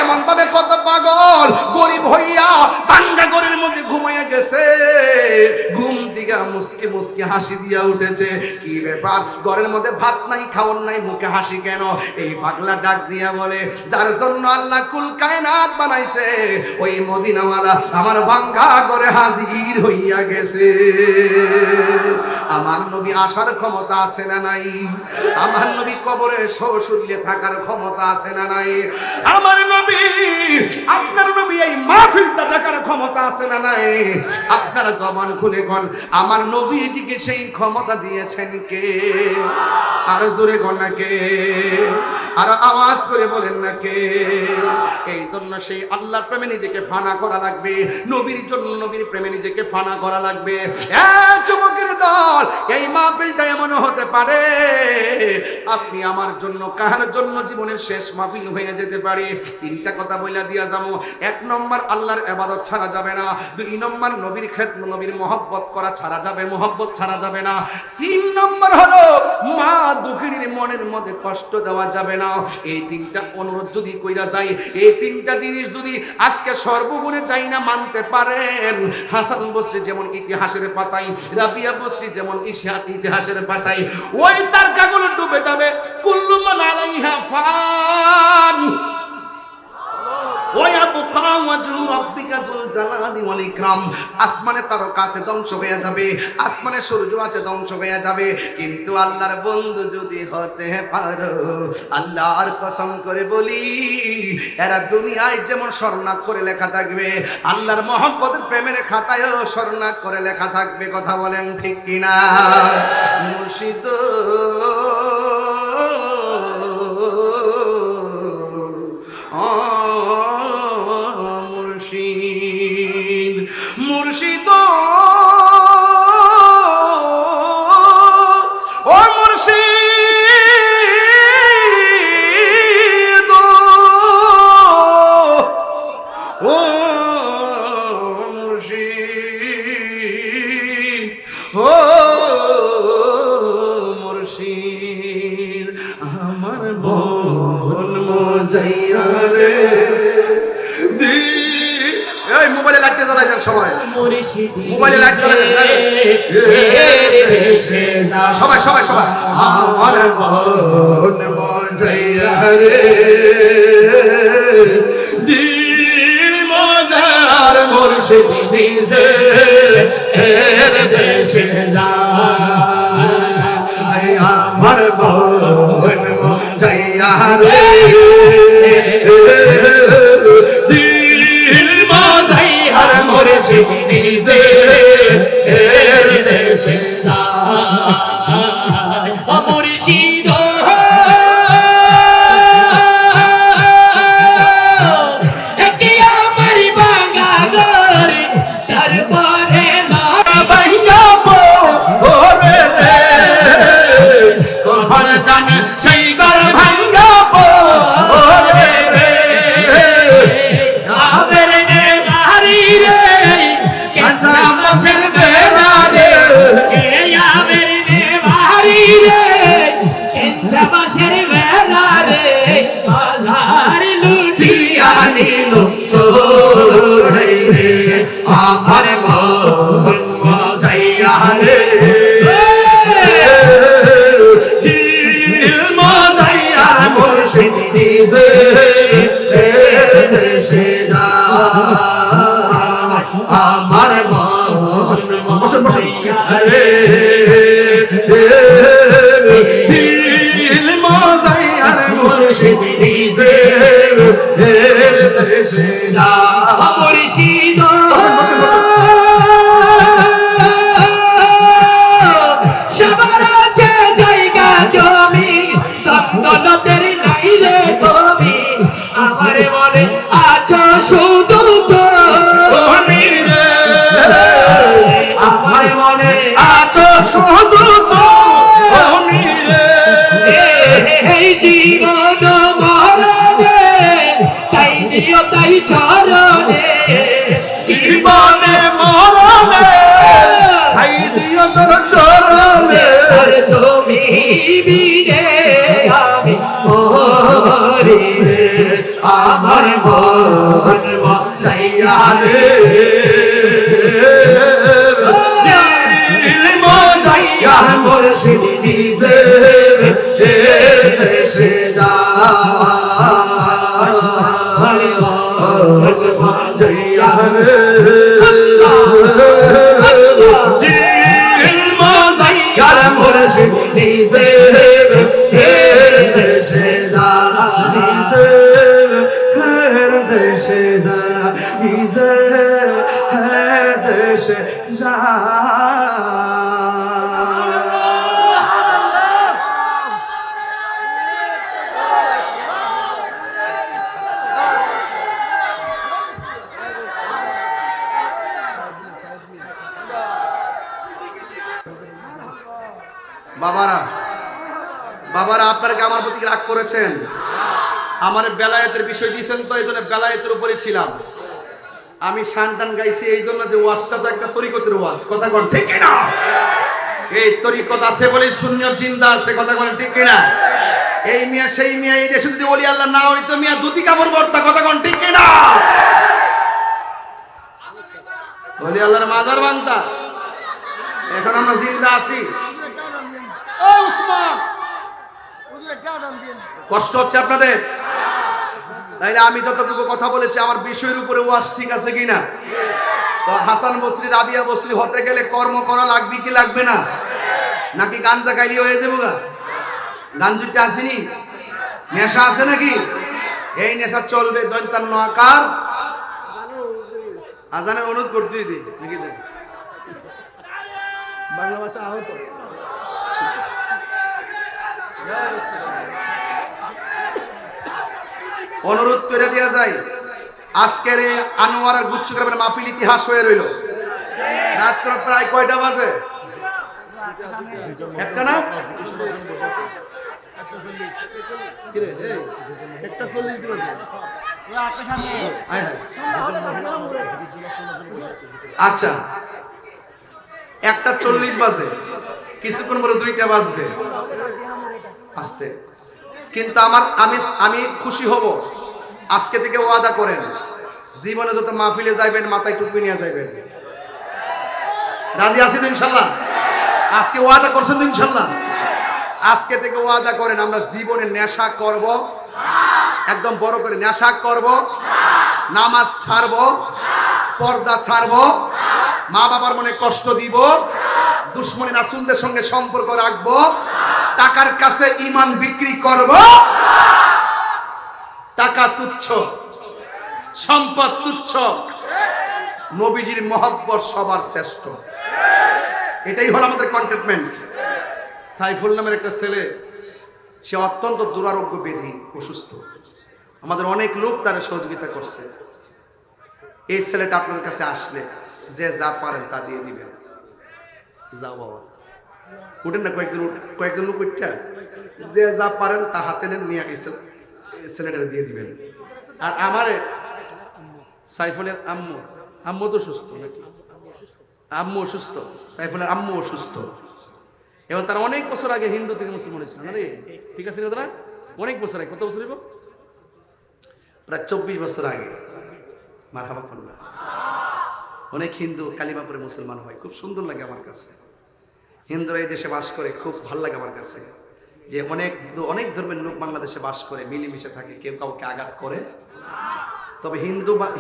এমন ভাবে কত পাগল গরিব হইয়া ভাঙ্গা ঘরের মধ্যে ঘুমাইয়া গেছে, মুচকি হাসি দিয়া উঠেছে। কি ব্যাপার, ঘরের মধ্যে ভাত নাই, খাওয়ার নাই, মুখে হাসি কেন? এই পাগলা ডাক দিয়া বলে, যার জন্য আল্লাহ কুল কায়নাত বানাইছে ওই মদিনাওয়ালা আমার ভাঙ্গা ঘরে হাজির হইয়া গেছে। আমার নবী আসার ক্ষমতা আছে না নাই? আমার নবী কবরে শোষুল্যে থাকার ক্ষমতা আছে না নাই? আমার নবী, আপনার নবী এই মাহফিলটা দেখার ক্ষমতা আছে না নাই? আপনারা জবান খুলে কোন, আমার নবীজিকে সেই ক্ষমতা দিয়েছেন কে? আর জোরে কোন না কে? আর আওয়াজ করে বলেন না কে? এই জন্য সেই আল্লাহর প্রেমে নিজেকে ফানা করা লাগবে, নবীর জন্য নবীর প্রেমে নিজেকে ফানা করা লাগবে। যুবকের দল, এই মাহফিলটা এমন হতে পারে আপনি আমার জন্য কার জন্য জীবনের শেষ মাহফিল হয়ে যেতে পারে। তিনটা কথা বইলা দিয়া যাবো। এক নম্বর, আল্লাহর ইবাদত ছাড়া যাবে না। দুই নম্বর, নবীর খেদমত নবীর মহব্বত করা ছাড়া যাবে, মহব্বত ছাড়া যাবে না। তিন নম্বর হলো মা দুঃখিনীর মনের মধ্যে কষ্ট দেওয়া যাবে না। এই তিনটা অনুরোধ যদি কইরা যায়, এই তিনটা জিনিস যদি আজকে সর্বগুণে যাই না মানতে পারেন, হাসান বসরি যেমন ইতিহাসের পাতায়, রাবিয়া বসরি যেমন ইতিহাসের পাতায় ওই তারকাগুলো ডুবে যাবে। কুল্লু মান আলাইহা ফান আসমানে তারকা আছে, ধ্বংস হয়ে যাবে, আসমানে সূর্য আছে, ধ্বংস হয়ে যাবে। কিন্তু আল্লাহর বন্ধু যদি হতে পারো, আল্লাহর কসম করে বলি, এরা দুনিয়ায় যেমন স্বর্ণাক করে লেখা থাকবে, আল্লাহর মহব্বতের প্রেমের খাতায়ও স্বর্ণাক করে লেখা থাকবে। কথা বলেন ঠিক কিনা? মুর্শিদ মুর্শিদ ও মুর্শিদ ও মুর্শিদ ও মুর্শিদ, আমার মন মজাইয়া রে। এই মোবাইলে লাইট জ্বালাই দেন সবাই, মোবাইলে লাইট জ্বালাই দেন সবাই সবাই সবাই। আমার মন মজাইয়া রে, দিল মজার মুর্শিদ দিছে এর দেশে যায়। আমার মন মজাইয়া রে, দিল মজাইয়ার মুর্শিদ দিছে এর দেশে যায়। ও মুর্শিদ একে আমার বাঙা ঘর, তারপরে না ভাইয়া ওরে রে, কখন জানি সেই ঘর ভাঙ্গা ওরে রে। আবের নে বাড়ি রে, কাঁচা মাসের বেড়া রে, আবের নে বাড়ি রে, কাঁচা মাসের বেড়া রে, বাজার লুটিয়া নিল চোর রে। আমার মন মজাইয়া রে, দিল মজাইয়া মুর্শিদ দিছে দেশে যায়। আমার মন মজাইয়া রে, দিল মজাইয়া মুর্শিদ দিছে দেশে যায়। মুর্শিদ সবার আছে জায়গা জমি, দৌলতের নাই রে তুমি, আমার মনে আছো শুধু তুমি রে, আমার মনে আছো শুধু তুমি রে। এই জীবন মরণে তাই দিও তাই চরণে, জীবনে মরণে তাই দিও তোর চরণে। আর তুমি বিনে আমি মরি রে, আমার মন মজাইয়া রে, দিল মন মুর্শিদ নিজে হের দেশে যা নিজে হের দেশে যা নিজে হের দেশে যা বাবারা বাবারা আপনারা কি আমার প্রতি রাগ করেছেন? আমার বেলায়েতের বিষয় দিয়েছেন তো, এই জন্য বেলায়েতের উপরে ছিলাম। আমি শানটান গাইছি এই জন্য যে ওয়াজটা তো একটা তরিকতের ওয়াজ, কথা বল ঠিক কিনা? এই তরিকত আছে বলে সুন্নিয়ত জিন্দা আছে, কথা বল ঠিক কিনা? এই মিয়া সেই মিয়া, এই দেশে যদি ওলি আল্লাহ না হইতো মিয়া দুটি কাপড় পরতা, কথা বল ঠিক কিনা? ওলি আল্লাহর মাজার বানতা, এখন আমরা জিন্দা আছি। কষ্ট হচ্ছে আপনাদের? তাইলে আমি যতটুকু কথা বলেছি আমার বিষয়ের উপরে ওয়াজ ঠিক আছে কিনা? তো হাসান বসরি রাবিয়া বসরি হতে গেলে কর্ম করা লাগবে কি লাগবে না? নাকি গাঞ্জা খাইলি হয়ে যাবো গা? গাঞ্জুটা আসেনি, নেশা আছে নাকি? এই নেশা চলবে দৈন্তান্ন আকার আজানের অনুরোধ করতে দিদি নাকি বাংলা ভাষা আহত অনুরোধ করে দেওয়া যায়। আজকের আনোয়ার আর গুচ্ছ গ্রামের মাহফিল ইতিহাস হয়ে রইল। রাত্র প্রায় কয়টা বাজে? একটা না, আচ্ছা 1:40 বাজে, কিছুক্ষণ পরে 2টা বাজবে আসতে। কিন্তু আমি খুশি হব, আজকে থেকে ওয়াদা করেন জীবনে যত মাহফিলে যাইবেন মাথায় টুপি নিয়ে যাইবেন। রাজি আছি তো ইনশাল্লাহ? আজকে ওয়াদা করছেন তো ইনশাল্লাহ? আজকে থেকে ওয়াদা করেন আমরা জীবনে নেশা করব, একদম বড় করে নেশা করব, নামাজ ছাড়ব, পর্দা ছাড়ব, মা বাবার মনে কষ্ট দিব, দুশ্মনী রাসূলদের সঙ্গে সম্পর্ক রাখবো, টাকার কাছে ঈমান বিক্রি করব। টাকা তুচ্ছ, সম্পদ তুচ্ছ, নবীজির মহব্বত সবার শ্রেষ্ঠ। এটাই হলো আমাদের কন্টেন্টমেন্ট। সাইফুল নামের একটা ছেলে, সে অত্যন্ত দুরারোগ্য ব্যাধি, অসুস্থ। আমাদের অনেক লোক তার সহযোগিতা করছে। এই ছেলেটা আপনাদের কাছে আসলে যে যা পারেন তা দিয়ে দিবেন। যাও বাবা, উঠেন না, কয়েকজন লোক উঠটা যে যা পারেন তা হাতে নিয়ে ছেলেটা দিয়ে দিবেন। আর আমারে সাইফুলের আম্মু তো সুস্থ নাকি? আম্মু অসুস্থ, সাইফুলের আম্মু অসুস্থ, এবং তারা অনেক বছর আগে হিন্দু থেকে মুসলমান হয়েছিল না রে? ঠিক আছে তারা অনেক বছর আগে, কত বছর হইব? প্রায় 24 বছর আগে। মারহাবা কন্যা। অনেক হিন্দু কালিমা পড়ে মুসলমান হয়, খুব সুন্দর লাগে আমার কাছে। হিন্দুরা এই দেশে বাস করে, খুব ভালো লাগে আমার কাছে যে অনেক ধর্মের লোক বাংলাদেশে বাস করে, মিলেমিশে থাকে, কেউ কাউকে আঘাত করে। তবে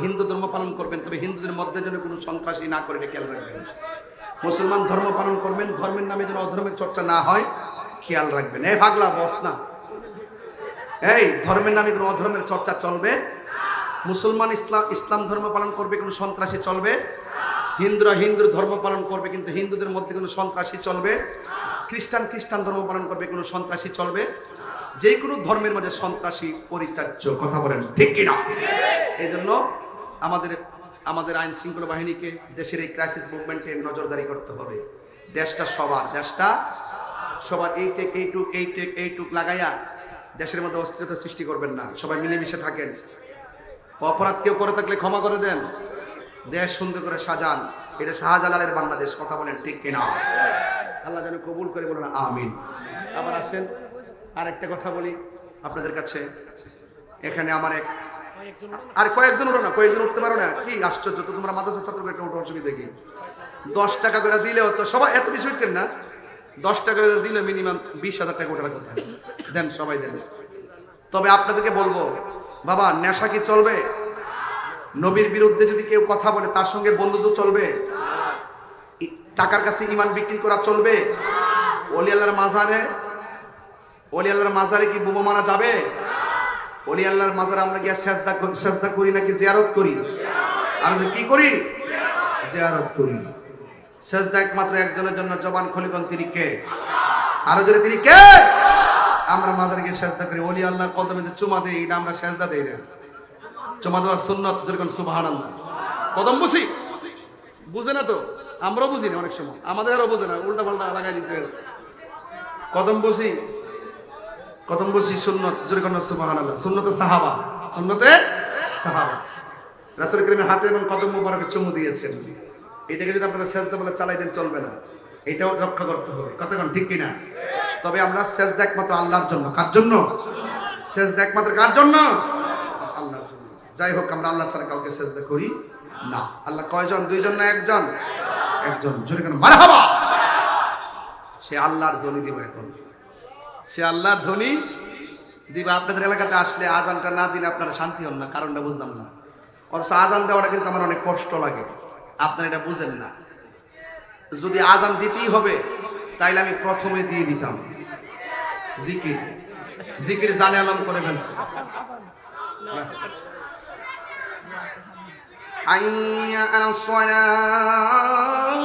হিন্দু ধর্ম পালন করবেন, তবে হিন্দুদের মধ্যে যেন কোনো সন্ত্রাসী না করে, এটা খেয়াল রাখবেন। মুসলমান ধর্ম পালন করবেন, ধর্মের নামে যেন অধর্মের চর্চা না হয়, খেয়াল রাখবেন। এই ভাগলা বস না, এই ধর্মের নামে কোনো অধর্মের চর্চা চলবে। মুসলমান ইসলাম ধর্ম পালন করবে, কোনো সন্ত্রাসী চলবে। হিন্দুরা হিন্দুর ধর্ম পালন করবে, কিন্তু হিন্দুদের মধ্যে কোনো সন্ত্রাসী চলবে। খ্রিস্টান ধর্ম পালন করবে, কোনো সন্ত্রাসী চলবে। যে কোনো ধর্মের মধ্যে সন্ত্রাসী পরিত্যাজ্য, কথা বলেন ঠিক কিনা? এই জন্য আমাদের আইন শৃঙ্খলা বাহিনীকে দেশের এই ক্রাইসিস মুভমেন্টে নজরদারি করতে হবে। দেশটা সবার এইটুক লাগাইয়া দেশের মধ্যে অস্থিরতা সৃষ্টি করবেন না। সবাই মিলেমিশে থাকেন। অপরাধ কেউ করে থাকলে ক্ষমা করে দেন, দেশ সুন্দর করে সাজান। এটা শাহজালালের বাংলাদেশ, কথা বলেন ঠিক কিনা? আল্লাহ যেন কবুল করে, বলুন আমিন। আবার আসেন, আরেকটা কথা বলি আপনাদের কাছে। এখানে আমার কয়েকজন উঠো না, কয়েকজন উঠতে পারো না, কি আশ্চর্য তো! তোমরা মাদ্রাসার ছাত্রকে একটা উঠো, অসুবিধা কি? 10 টাকা করে দিলেও তো সবাই এত বেশি উঠতেন না। 10 টাকা করে দিলে মিনিমাম 20,000 টাকা ওঠার কথা। দেন, সবাই দেন। তবে আপনাদেরকে বলবো, বাবা নেশা কি চলবে? নবীর বিরুদ্ধে যদি কেউ কথা বলে তার সঙ্গে বন্ধুত্ব চলবে? টাকার কাছে ঈমান বিক্রি করা চলবে? ওলি আল্লাহর মাজারে কি বোমা মারা যাবে? ওলি আল্লাহর মাজারে আমরা গিয়ে সেজদা করি নাকি জিয়ারত করি? আর কি করি? জিয়ারত করি। সেজদা একমাত্র একজনের জন্য, জবান খলিকন, তিনি কে? আরো জোরে তিনি কে? আমরা মাজারে গিয়ে সেজদা করি, ওলি আল্লাহর কদমে যে চুমা দেই এটা আমরা সেজদা দেই না। চুমা দেওয়া সুন্নাত, যেরকম সুবহানাল্লাহ। কদম বুঝি? বুঝে না তো, আমরাও বুঝি না অনেক সময়, আমাদের আরো বুঝে না, উল্টা পাল্টা লাগাই দিচ্ছে। কদম বুঝি সুন্নত, যেরকম সুবহানাল্লাহ। সুন্নতে সাহাবা, রাসূল কারীমের হাতে এবং কদম মুবারকে চুমু দিয়েছেন। এটাকে যদি আপনারা সেজদা বলে চালাই দেন চলবে না, এটাও রক্ষা করতে হবে। কতক্ষণ ঠিক কিনা? তবে আমরা সেজদা একমাত্র আল্লাহর জন্য। কার জন্য সেজদা? একমাত্র কার জন্য? আল্লাহর জন্য। যাই হোক, আমরা আল্লাহ ছাড়া কাউকে সেজদা করি না। আল্লাহ কয়জন? দুইজন না একজন? একজন। জোরে কেন মারহাবা। সে আল্লাহর ধ্বনি দিব। এখন সে আল্লাহর ধ্বনি দিবা। আপনাদের এলাকাতে আসলে আজানটা না দিলে আপনারা শান্তি হন না, কারণটা বুঝলাম না। অথচ আজান দেওয়াটা কিন্তু আমার অনেক কষ্ট লাগে, আপনারা এটা বুঝেন না। যদি আজান দিতেই হবে তাইলে আমি প্রথমে দিয়ে দিতাম জিকির জানে আলম করে ফেলছে। হাইয়া আলাস সালাহ,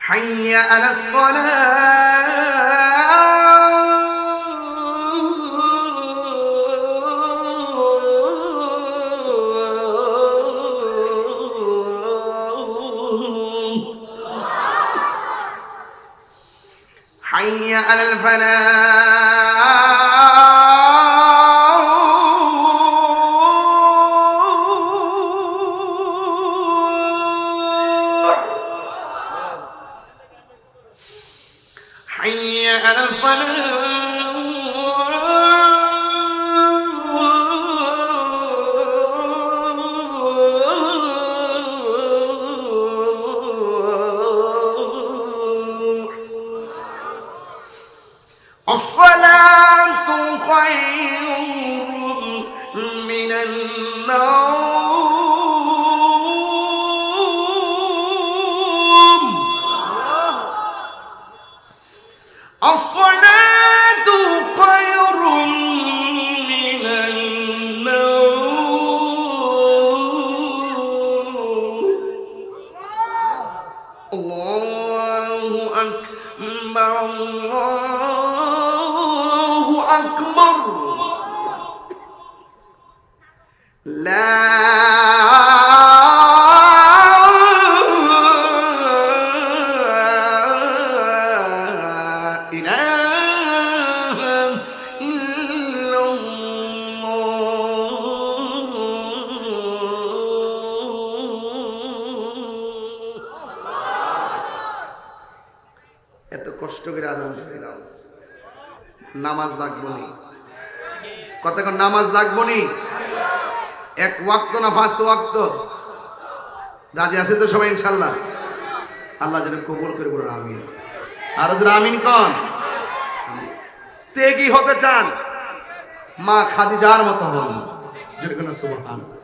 حي على الصلاة، حي على الفلاح، حي على الفلاح. الصلاة خير من النوم. الصلاة خير من النوم. الله أكبر، الله أكبر، لا এত কষ্ট করে আজান দিলাম, নামাজ লাগবো নি? কতক্ষণ নামাজ লাগবো নি? এক ওয়াক্ত না 5 ওয়াক্ত? রাজি আছেন তো সবাই ইনশাআল্লাহ? আল্লাহ যেন কবুল করে বলুন আমিন। আর যারা আমিন কোন তে কি হতে চান? মা খাদিজার মতো হন। যেরকম সুবহানাল্লাহ।